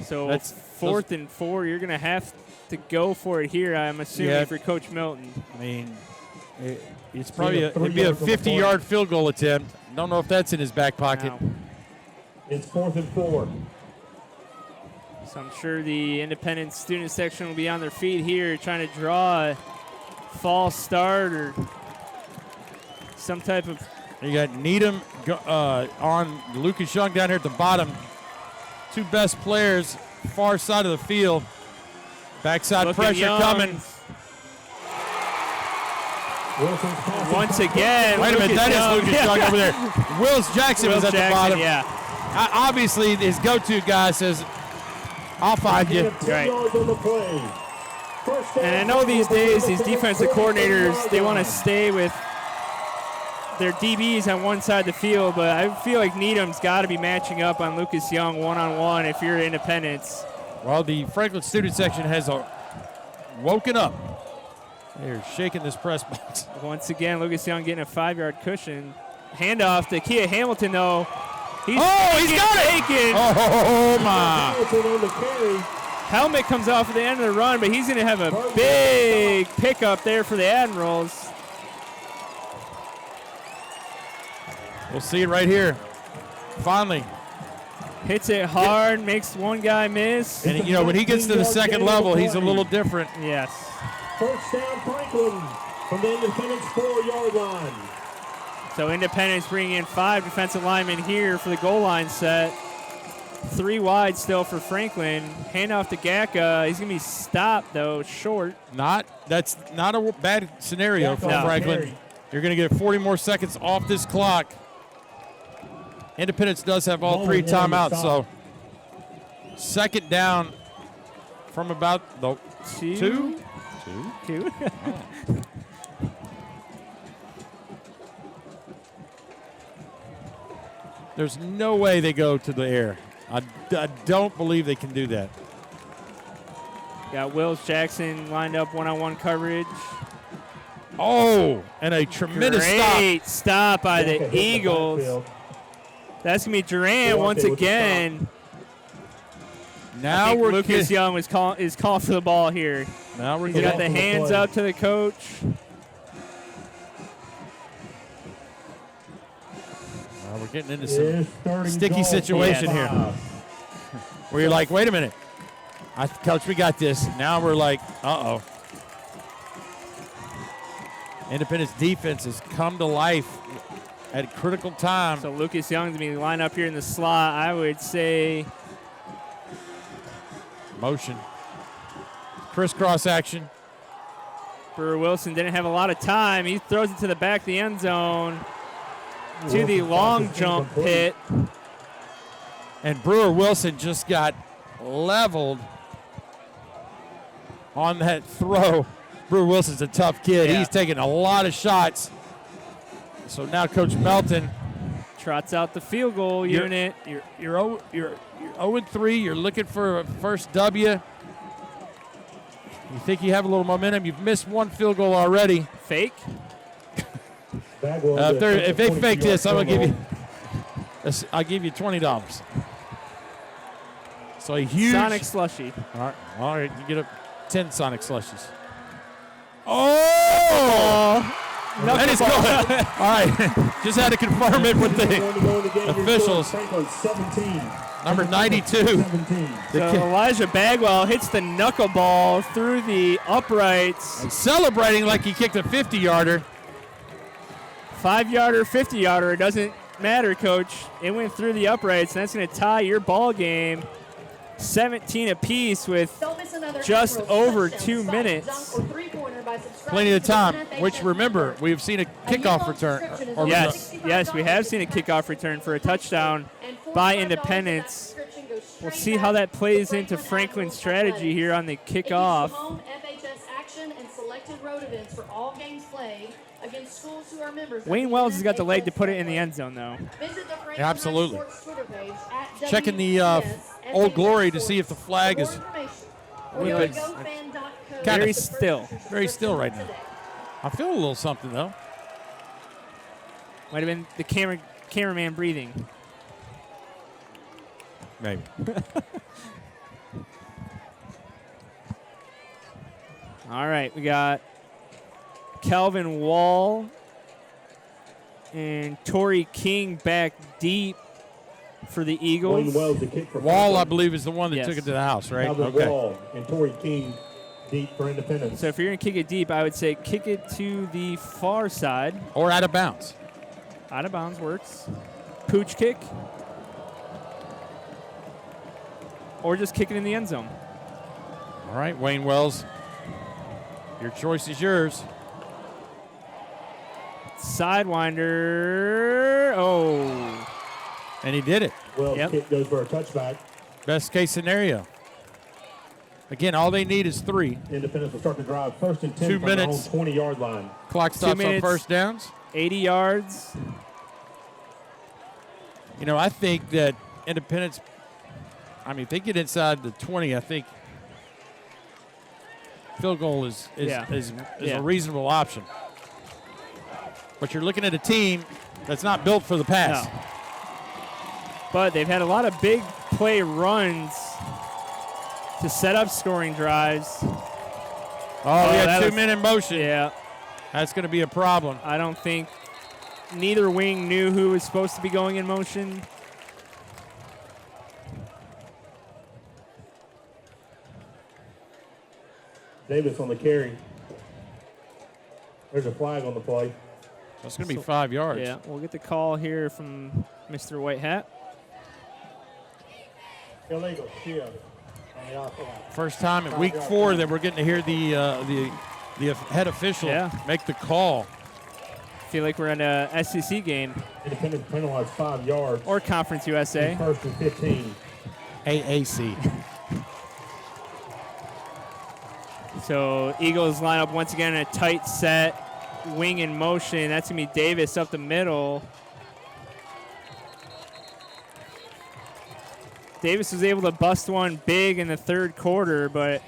So That's- 4th and 4, you're going to have to go for it here, I'm assuming, Yeah. for Coach Milton. I mean, it's probably Yeah, 3 it'd be a yards on the 50-yard field goal attempt. Don't know if that's in his back pocket. Now, It's 4th and 4. so I'm sure the independent student section will be on their feet here trying to draw a false start or some type of. You got Needham on Lucas Young down here at the bottom. 2 best players, far side of the field. Backside Look at pressure Young. coming. Wilson's passing Once back. again, Wait a minute, that Young. is Lucas Young over there. Wills Jackson Wills was at Jackson, the bottom. Yeah. Obviously, his go-to guy says, I'll find Gain you. of 10 Right. yards on the play. First down, And I know these days, these Franklin, defensive 47 coordinators, yard they want to line. stay with their DBs on one side of the field, but I feel like Needham's got to be matching up on Lucas Young one-on-one if you're Independence. Well, the Franklin student section has woken up. They're shaking this press box. Once again, Lucas Young getting a 5-yard cushion. Handoff to Kia Hamilton, though. He's got it! taken. Oh, my. Hamilton on the carry. Helmet comes off at the end of the run, but he's going to have a big pickup there for the Admirals. We'll see it right here. Finally. Hits it hard, makes one guy miss. And, you know, when he gets to the second level, he's a little different. Yes. First down, Franklin from the Independence 4-yard line. So Independence bringing in 5 defensive linemen here for the goal line set. 3 wide still for Franklin. Handoff to Gacka. He's going to be stopped, though, short. That's not a bad scenario for No. Franklin. You're going to get 40 more seconds off this clock. Independence does have all 3 timeouts, so second down from about the two. There's no way they go to the air. I don't believe they can do that. Got Wills Jackson lined up one-on-one coverage. Oh, and a tremendous Great stop by the Eagles. That's going to be Durant once again. Now Lucas Young is calling for the ball here. Now we're He's got the hands up to the coach. Now we're getting into some sticky situation here. Where you're like, wait a minute. Coach, we got this. Now we're like, uh-oh. Independence defense has come to life at a critical time. So Lucas Young's going to be lined up here in the slot. I would say motion. Crisscross action. Brewer Wilson didn't have a lot of time. He throws it to the back of the end zone to the long jump pit. And Brewer Wilson just got leveled on that throw. Brewer Wilson's a tough kid. Yeah. He's taking a lot of shots. So now Coach Melton trots out the field goal unit. You're 0-3. You're looking for a first W. You think you have a little momentum. You've missed 1 field goal already. Fake. If they fake this, I'll give you $20. So a huge Sonic Slushy. All right, you get up 10 Sonic Slushies. Oh! That is good. All right, just had to confirm it with the officials. Number 92. So Elijah Bagwell hits the knuckleball through the uprights. And celebrating like he kicked a 50-yarder. 5-yarder, 50-yarder, it doesn't matter, Coach. It went through the uprights, and that's going to tie your ball game 17 apiece with just over 2 minutes. Plenty of time, which, remember, we've seen a kickoff return. Yes, we have seen a kickoff return for a touchdown by Independence. We'll see how that plays into Franklin's strategy here on the kickoff. Wayne Wells has got the leg to put it in the end zone, though. Absolutely. Checking the Old Glory to see if the flag is very still. Very still right now. I feel a little something, though. Might have been the cameraman breathing. Maybe. All right, we got Calvin Wall and Torrey King back deep for the Eagles. Wall, I believe, is the one that took it to the house, right? Okay. Wall and Torrey King deep for Independence. So if you're going to kick it deep, I would say kick it to the far side. Or out of bounds. Out of bounds works. Pooch kick. Or just kick it in the end zone. All right, Wayne Wells. Your choice is yours. Sidewinder. Oh. And he did it. Well, kick goes for a touchback. Best case scenario. Again, all they need is 3. Independence will start to drive first and 10 2 from minutes. their own 20-yard line. Clock stops on first downs. 80 yards. You know, I think that Independence, if they get inside the 20, I think field goal is a reasonable option. But you're looking at a team that's not built for the pass. No. But they've had a lot of big play runs to set up scoring drives. Oh, we had 2 men in motion. Yeah. That's going to be a problem. I don't think neither wing knew who was supposed to be going in motion. Davis on the carry. There's a flag on the play. That's going to be 5 yards. Yeah, we'll get the call here from Mr. White Hat. Illegal. Yeah. First time in week 4 that we're getting to hear the head official make the call. feel like we're in a SEC game. Independence penalized 5 yards. Or Conference USA. First and 15. AAC. So Eagles line up once again in a tight set, wing in motion. That's going to be Davis up the middle. Davis was able to bust one big in the third quarter, but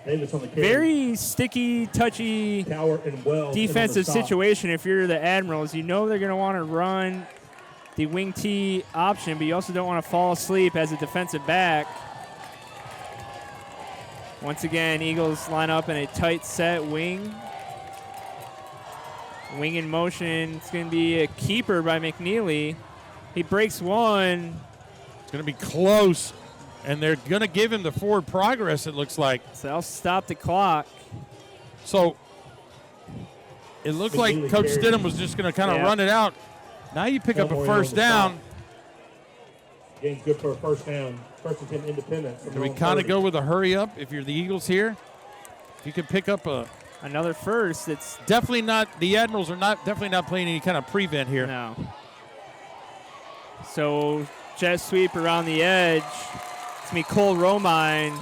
Davis on the carry. very sticky, touchy defensive situation if you're the Admirals. You know they're going to want to run the wing T option, but you also don't want to fall asleep as a defensive back. Once again, Eagles line up in a tight set wing. Wing in motion. It's going to be a keeper by McNeely. He breaks one. It's going to be close, and they're going to give him the forward progress, it looks like. So they'll stop the clock. So it looked like Coach Stidham was just going to kind of run it out. Now you pick up a first down. Game's good for a first down. First and 10 Independence. Do we kind of go with a hurry up if you're the Eagles here? If you could pick up another first, it's definitely not. The Admirals are definitely not playing any kind of prevent here. No. So jet sweep around the edge. It's going to be Cole Romine.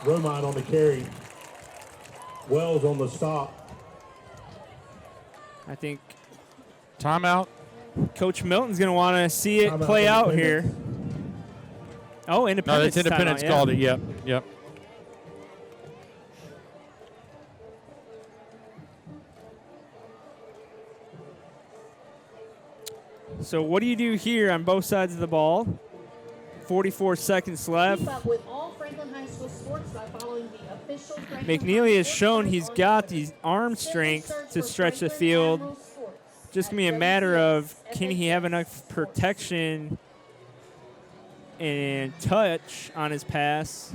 Romine on the carry. Wells on the stop. I think timeout. Coach Milton's going to want to see it play out here. Oh, Independence. No, that's Independence called it. Yep. So what do you do here on both sides of the ball? 44 seconds left. Keep up with all Franklin High School sports by following the official McNeely has shown he's got the arm strength to stretch the field. Just going to be a matter of can he have enough protection and touch on his pass.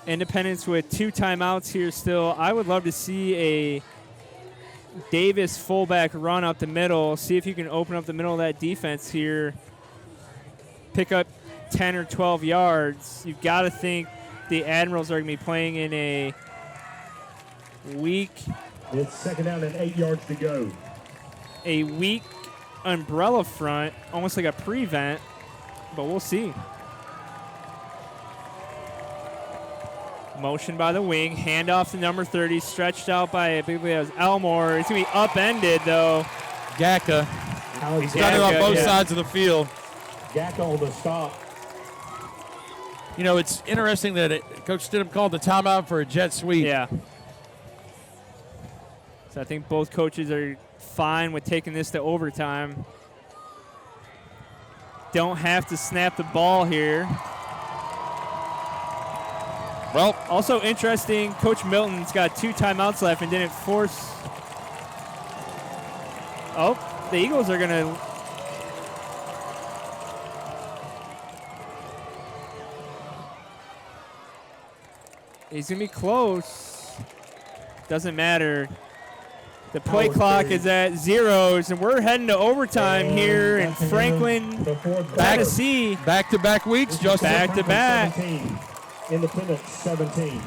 Independence with 2 timeouts here still. I would love to see a Davis fullback run up the middle. See if you can open up the middle of that defense here. Pick up 10 or 12 yards. You've got to think the Admirals are going to be playing in a weak. It's second down and 8 yards to go. A weak umbrella front, almost like a prevent, but we'll see. Motion by the wing, handoff to number 30, stretched out by, I believe it was Elmore. It's going to be upended, though. Gacka. He's got it on both sides of the field. Gacka on the stop. You know, it's interesting that Coach Stidham called the timeout for a jet sweep. Yeah. So I think both coaches are fine with taking this to overtime. Don't have to snap the ball here. Well, also interesting, Coach Milton's got 2 timeouts left and didn't force. Oh, the Eagles are going to. He's going to be close. Doesn't matter. The play clock is at 0, and we're heading to overtime here in Franklin, Tennessee. Back-to-back weeks, Justin. Back-to-back. Independence 17.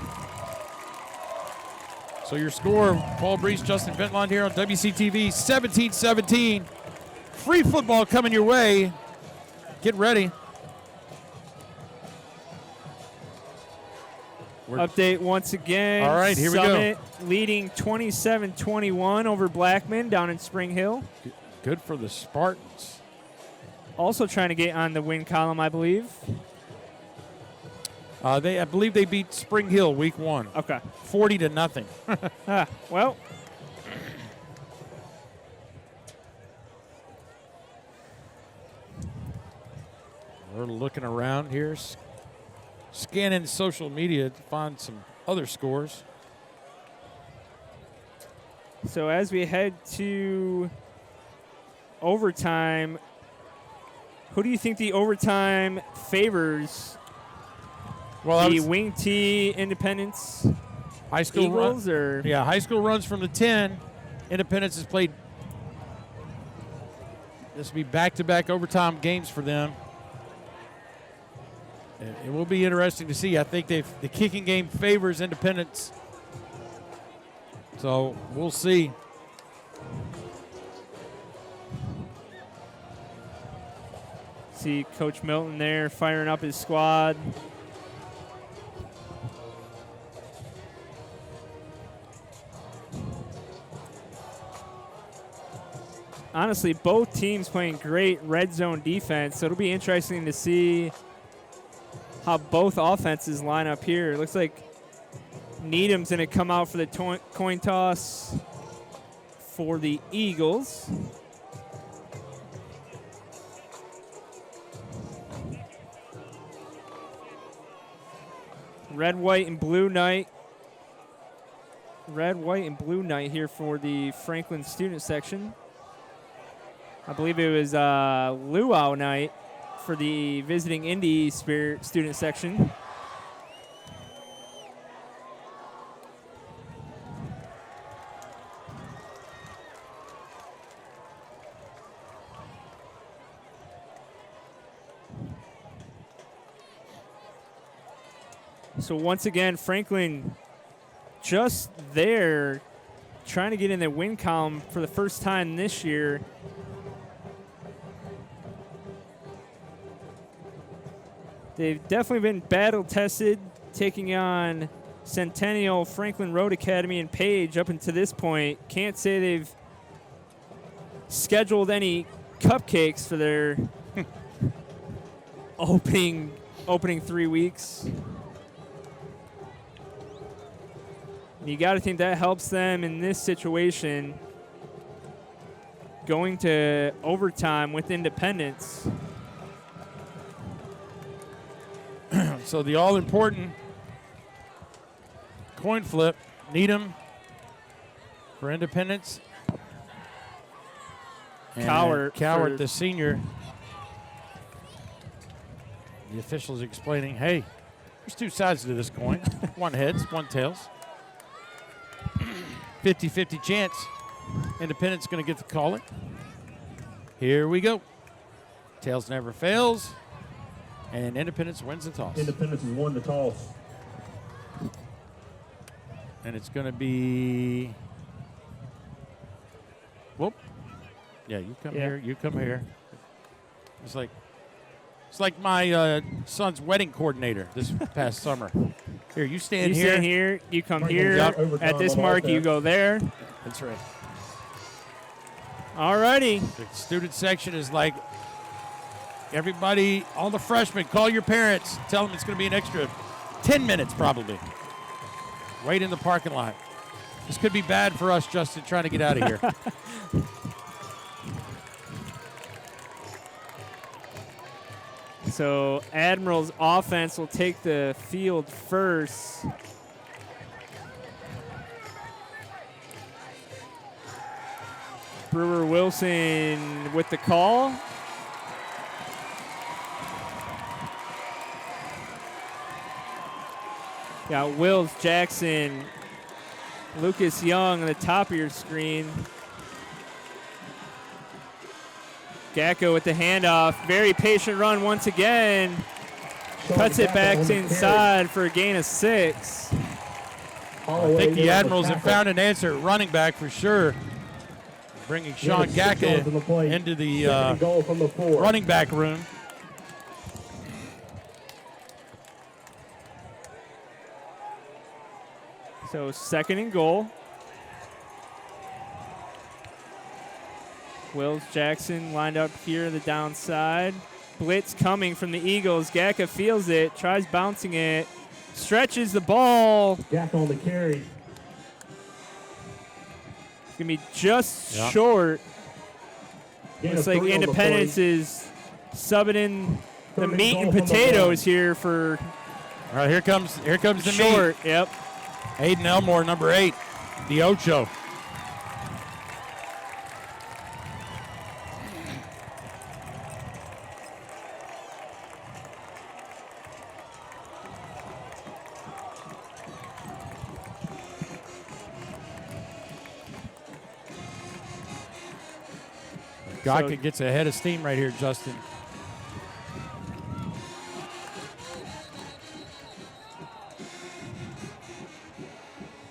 So your score, Paul Breece, Justin Ventline here on WCTV, 17-17. Free football coming your way. Get ready. Update once again. All right, here we go. Summit leading 27-21 over Blackman down in Spring Hill. Good for the Spartans. Also trying to get on the win column, I believe. I believe they beat Spring Hill week 1. Okay. 40-0. Well. We're looking around here, scanning social media to find some other scores. So as we head to overtime, who do you think the overtime favors? Well, the wing T Independence high school Eagles or high school runs from the 10. Independence has played. This will be back-to-back overtime games for them. It will be interesting to see. I think the kicking game favors Independence So we'll see. See Coach Milton there firing up his squad. Honestly, both teams playing great red zone defense, so it'll be interesting to see how both offenses line up here. It looks like Needham's going to come out for the coin toss for the Eagles. Red, white, and blue night. Red, white, and blue night here for the Franklin student section. I believe it was luau night for the visiting Indy Spirit student section. So once again, Franklin just there trying to get in the win column for the first time this year. They've definitely been battle tested, taking on Centennial, Franklin Road Academy, and Page up until this point. Can't say they've scheduled any cupcakes for their opening 3 weeks. You got to think that helps them in this situation, going to overtime with Independence. So the all-important coin flip, Needham for Independence. And Cowart, the senior. The official's explaining, hey, there's two sides to this coin. One heads, one tails. 50-50 chance. Independence going to get to call it. Here we go. Tails never fails. And Independence wins the toss. Independence has won the toss. And it's going to be. Whoop. Yeah, you come here. You come here. It's like my son's wedding coordinator this past summer. Here, you stand here. You stand here. You come here. At this mark, you go there. That's right. All righty. The student section is like, everybody, all the freshmen, call your parents. Tell them it's going to be an extra 10 minutes probably. Wait in the parking lot. This could be bad for us, Justin, trying to get out of here. So Admiral's offense will take the field first. Brewer Wilson with the call. Got Wills, Jackson, Lucas Young on the top of your screen. Gacko with the handoff. Very patient run once again. Cuts it back to inside for a gain of 6. I think the Admirals have found an answer at running back for sure. Bringing Sean Gacko into the running back room. So 2nd and goal. Wills Jackson lined up here the downside. Blitz coming from the Eagles. Gacko feels it, tries bouncing it, stretches the ball. Gacko on the carry. It's going to be just short. Looks like Independence is subbing in the meat and potatoes here for. All right, here comes the short. meat. Yep. Aiden Elmore, number 8, the Ocho. Gacko gets ahead of steam right here, Justin.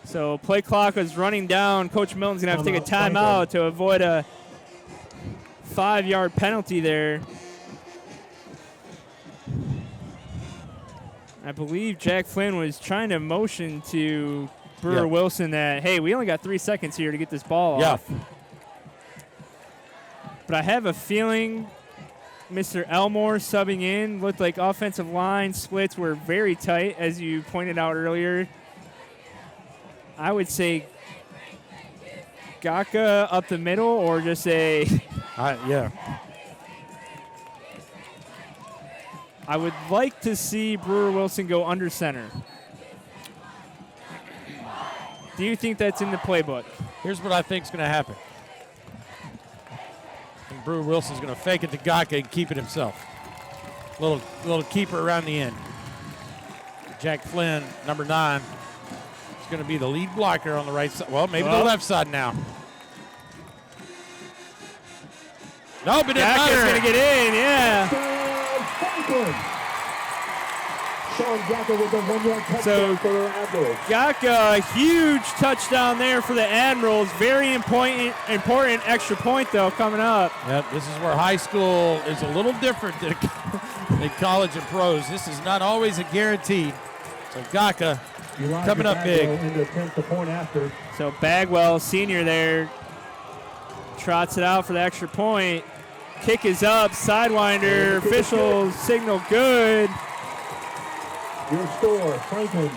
So play clock is running down. Coach Milton's going to have to take a timeout to avoid a 5-yard penalty there. I believe Jack Flynn was trying to motion to Brewer Wilson that, hey, we only got 3 seconds here to get this ball off. But I have a feeling Mr. Elmore subbing in looked like offensive line splits were very tight, as you pointed out earlier. I would say Gaka up the middle or just a I would like to see Brewer Wilson go under center. Do you think that's in the playbook? Here's what I think is going to happen. I think Brewer Wilson's going to fake it to Gaka and keep it himself. Little keeper around the end. Jack Flynn, number 9, is going to be the lead blocker on the right side. Well, maybe the left side now. No, but it doesn't matter. Gaka's going to get in, Sean Gaka with a 1-yard touchdown for the Admirals. Gaka, a huge touchdown there for the Admirals. Very important extra point, though, coming up. Yep, this is where high school is a little different than college and pros. This is not always a guarantee. So Gaka coming up big. So Bagwell, senior there, trots it out for the extra point. Kick is up, sidewinder, officials signal good. Your score, Franklin.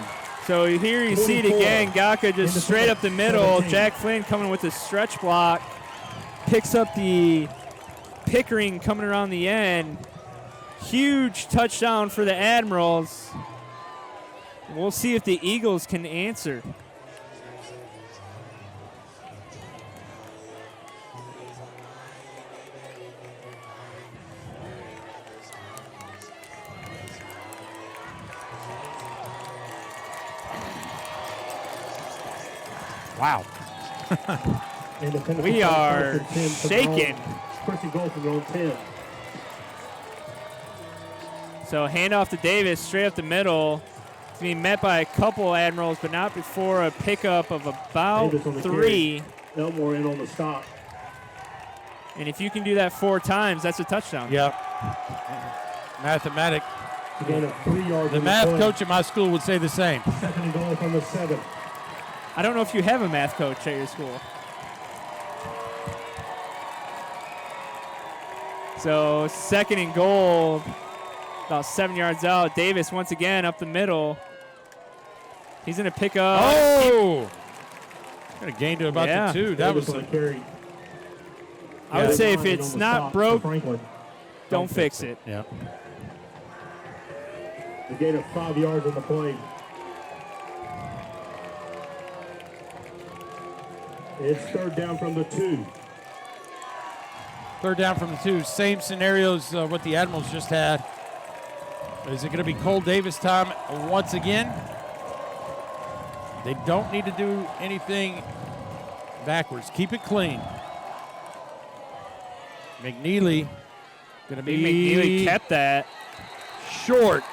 So here you see it again. Gaka just straight up the middle. 17. Jack Flynn coming with a stretch block. Picks up the Pickering coming around the end. Huge touchdown for the Admirals. We'll see if the Eagles can answer. Wow. We are shaking. So handoff to Davis, straight up the middle. It's being met by a couple Admirals, but not before a pickup of about 3. Elmore in on the stop. And if you can do that 4 times, that's a touchdown. Yep. Mathematic. The math coach at my school would say the same. Second and goal from the 7. I don't know if you have a math coach at your school. So second and goal, about 7 yards out. Davis once again up the middle. He's going to pick up. Oh! Going to gain to about the 2. That was a carry. I would say if it's not broke, don't fix it. Yeah. The gain of 5 yards on the play. It's third down from the 2. Third down from the 2. Same scenarios what the Admirals just had. Is it going to be Cole Davis time once again? They don't need to do anything backwards. Keep it clean. McNeely going to be McNeely kept that. Short.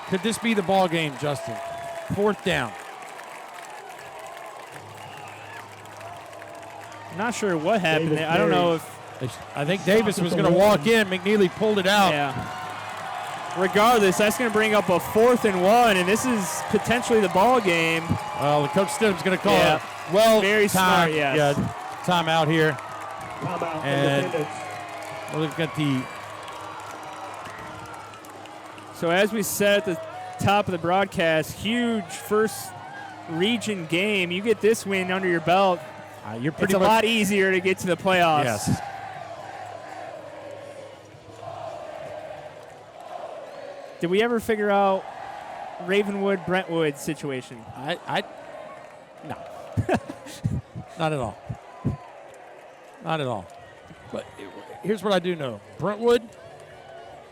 Could this be the ball game, Justin? 4th down. Not sure what happened there. I don't know if... I think Davis was going to walk in. McNeely pulled it out. Yeah. Regardless, that's going to bring up a 4th and 1, and this is potentially the ball game. Well, the coach Stidham's going to call it. Well, very smart, yes. Yeah, time out here. Timeout. And well, they've got the... So as we said at the top of the broadcast, huge first region game. You get this win under your belt. You're pretty it's a lot easier to get to the playoffs. Yes. Did we ever figure out Ravenwood-Brentwood situation? No. Not at all. Not at all. But here's what I do know. Brentwood,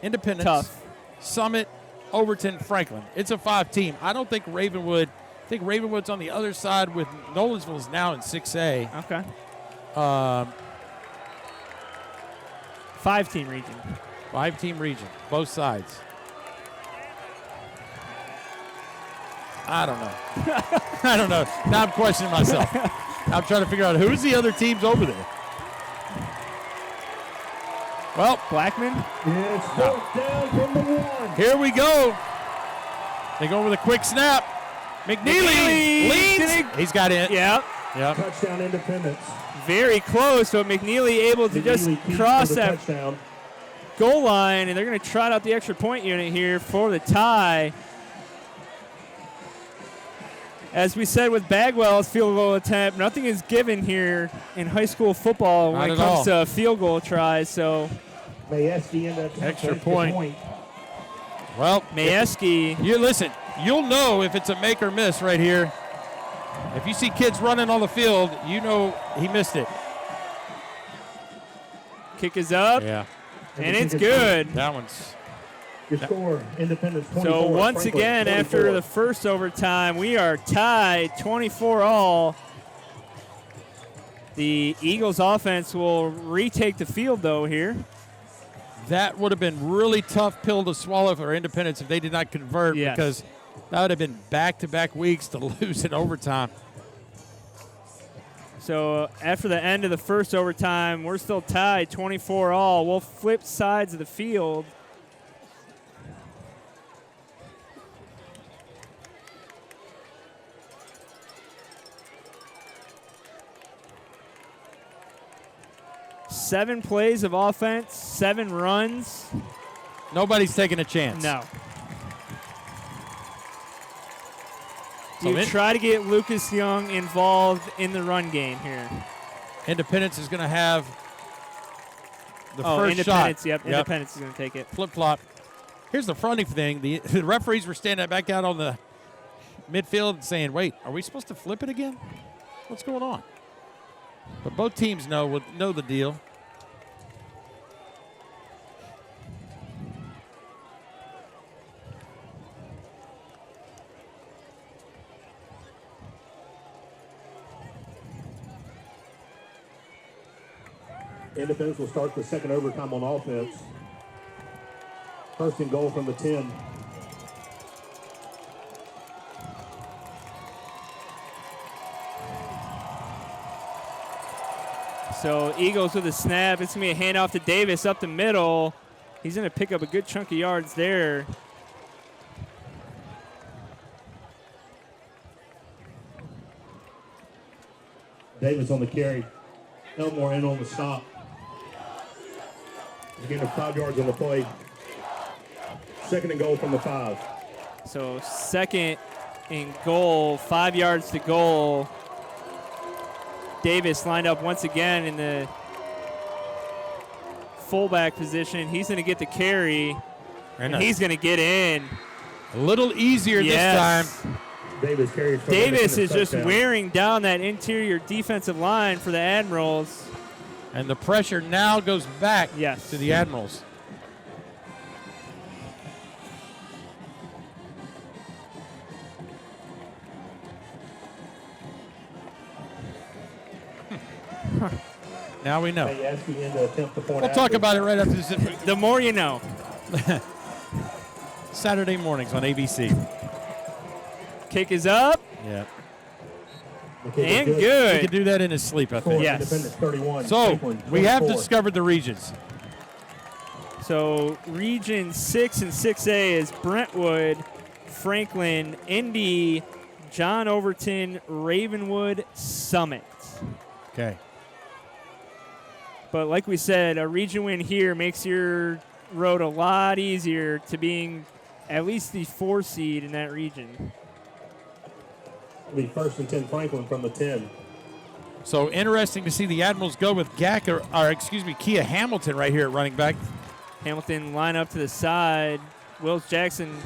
Independence, tough. Summit, Overton, Franklin. It's a 5-team. I don't think Ravenwood... I think Ravenwood's on the other side with Nolensville's now in 6A. Okay. 5-team region. 5-team region, both sides. I don't know. I don't know. Now I'm questioning myself. I'm trying to figure out who's the other teams over there. Well, Blackman. It's fourth down from the 1. Here we go. They go with a quick snap. McNeely leads. He's got it. Yep. Touchdown Independence. Very close, but McNeely able to just cross that touchdown. goal line, and they're going to trot out the extra point unit here for the tie. As we said with Bagwell's field goal attempt, nothing is given here in high school football when it comes to field goal tries. So Mayeski in the extra point. Well, Mayeski. You listen, you'll know if it's a make or miss right here. If you see kids running on the field, you know he missed it. Kick is up. Yeah. And it's good. That one's. Your score, Independence 24. So once Franklin, again, 24. after the first overtime, we are tied 24-all. The Eagles offense will retake the field, though, here. That would have been really tough pill to swallow for Independence if they did not convert, because that would have been back-to-back weeks to lose in overtime. So after the end of the first overtime, we're still tied 24-all. We'll flip sides of the field. Seven plays of offense, 7 runs. Nobody's taking a chance. No. So You try to get Lucas Young involved in the run game here. Independence is going to have the first Independence, shot. Yep, Independence is going to take it. Flip-flop. Here's the funny thing. The referees were standing back out on the midfield saying, wait, are we supposed to flip it again? What's going on? But both teams know the deal. Independence will start the second overtime on offense. First and goal from the 10. So Eagles with a snap. It's going to be a handoff to Davis up the middle. He's going to pick up a good chunk of yards there. Davis on the carry. Elmore in on the stop. He's getting 5 yards on the play. Second and goal from the 5. So second and goal, 5 yards to goal. Davis lined up once again in the fullback position. He's going to get the carry, and he's going to get in. A little easier this time. Davis carries. Davis is just wearing down that interior defensive line for the Admirals. And the pressure now goes back to the Admirals. Now we know. We'll talk about it right after this. The more you know. Saturday mornings on ABC. Kick is up. Yeah. And good. He can do that in his sleep, I think. Yes. So we have discovered the regions. So region 6 and 6A is Brentwood, Franklin, Indy, John Overton, Ravenwood, Summit. Okay. But like we said, a region win here makes your road a lot easier to being at least the 4 seed in that region. The first and 10 Franklin from the 10. So interesting to see the Admirals go with Kia Hamilton right here at running back. Hamilton line up to the side. Wills Jackson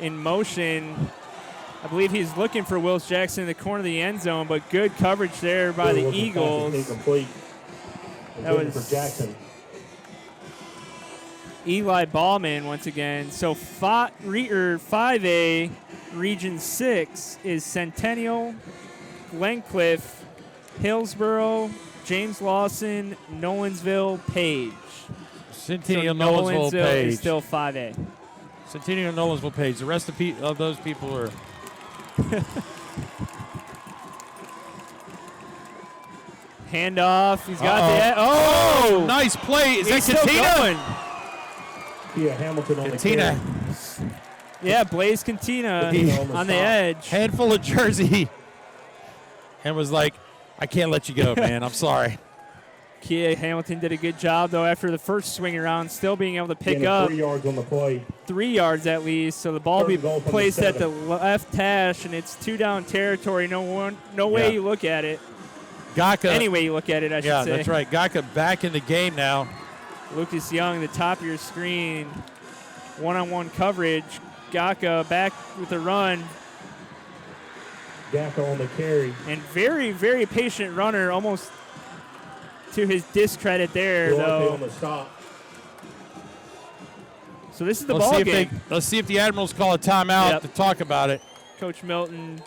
in motion. I believe he's looking for Wills Jackson in the corner of the end zone, but good coverage there by the Eagles. That was for Jackson. Eli Ballman once again. So 5A, Region 6 is Centennial, Glencliff, Hillsboro, James Lawson, Nolensville, Page. Centennial, so Nolensville, Page. Is still 5A. Centennial, Nolensville, Page. The rest of those people are Handoff. He's got the. Oh! Nice play. Is He's that still Cantina? going. Yeah, Hamilton on Cantina. the carry. Yeah, Blaze Cantina on the edge. Handful of jersey. And was like, I can't let you go, man. I'm sorry. Kia Hamilton did a good job, though, after the first swing around, still being able to pick Gain of up 3 yards on the play. 3 yards at least. So the ball will be Third goal from placed the at the left hash, and it's 2 down territory. No way you look at it. Gaka. Any way you look at it, I should say. Yeah, that's right. Gaka back in the game now. Lucas Young, the top of your screen, one-on-one coverage. Gaka back with the run. Gaka on the carry. And very, very patient runner, almost to his discredit there, though. On the stop. So this is the ball game. Let's see if the Admirals call a timeout to talk about it. Coach Milton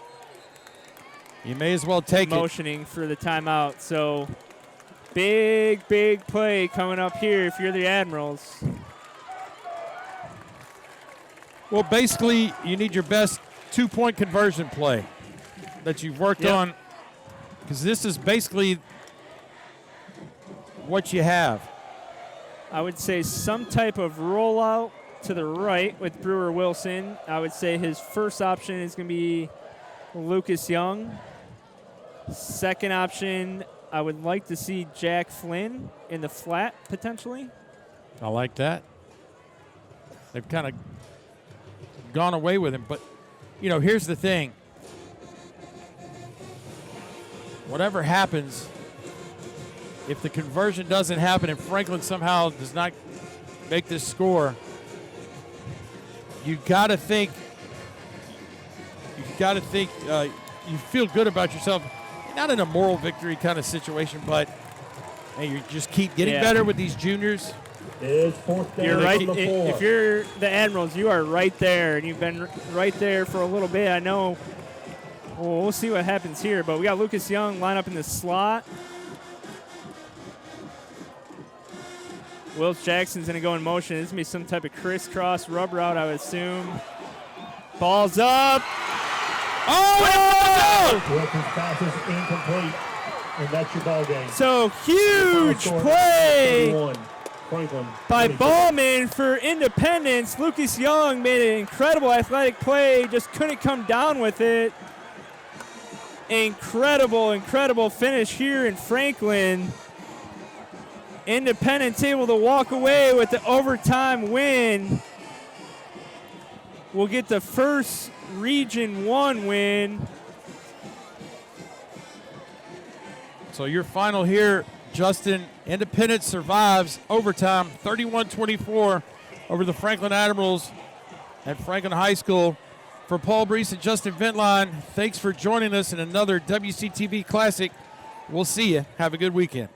You may as well take motioning for the timeout. So big play coming up here if you're the Admirals. Well, basically, you need your best 2-point conversion play that you've worked on, because this is basically what you have. I would say some type of rollout to the right with Brewer Wilson. I would say his first option is going to be Lucas Young. Second option, I would like to see Jack Flynn in the flat, potentially. I like that. They've kind of gone away with him. But, here's the thing. Whatever happens, if the conversion doesn't happen and Franklin somehow does not make this score, you feel good about yourself. Not in a moral victory kind of situation, but you just keep getting better with these juniors. It's fourth down. You're right. On the 4. If you're the Admirals, you are right there, and you've been right there for a little bit. I know. Well, we'll see what happens here, but we got Lucas Young line up in the slot. Wills Jackson's going to go in motion. This is going to be some type of crisscross rub route, I would assume. Ball's up. Oh! Wilson's pass is incomplete, and that's your ball game. So huge play 31. Franklin by 26. Ballman for Independence. Lucas Young made an incredible athletic play, just couldn't come down with it. Incredible finish here in Franklin. Independence able to walk away with the overtime win. We'll get the first Region 1 win. So your final here, Justin, Independence survives overtime 31-24 over the Franklin Admirals at Franklin High School. For Paul Breece and Justin Ventline, thanks for joining us in another WCTV Classic. We'll see you. Have a good weekend.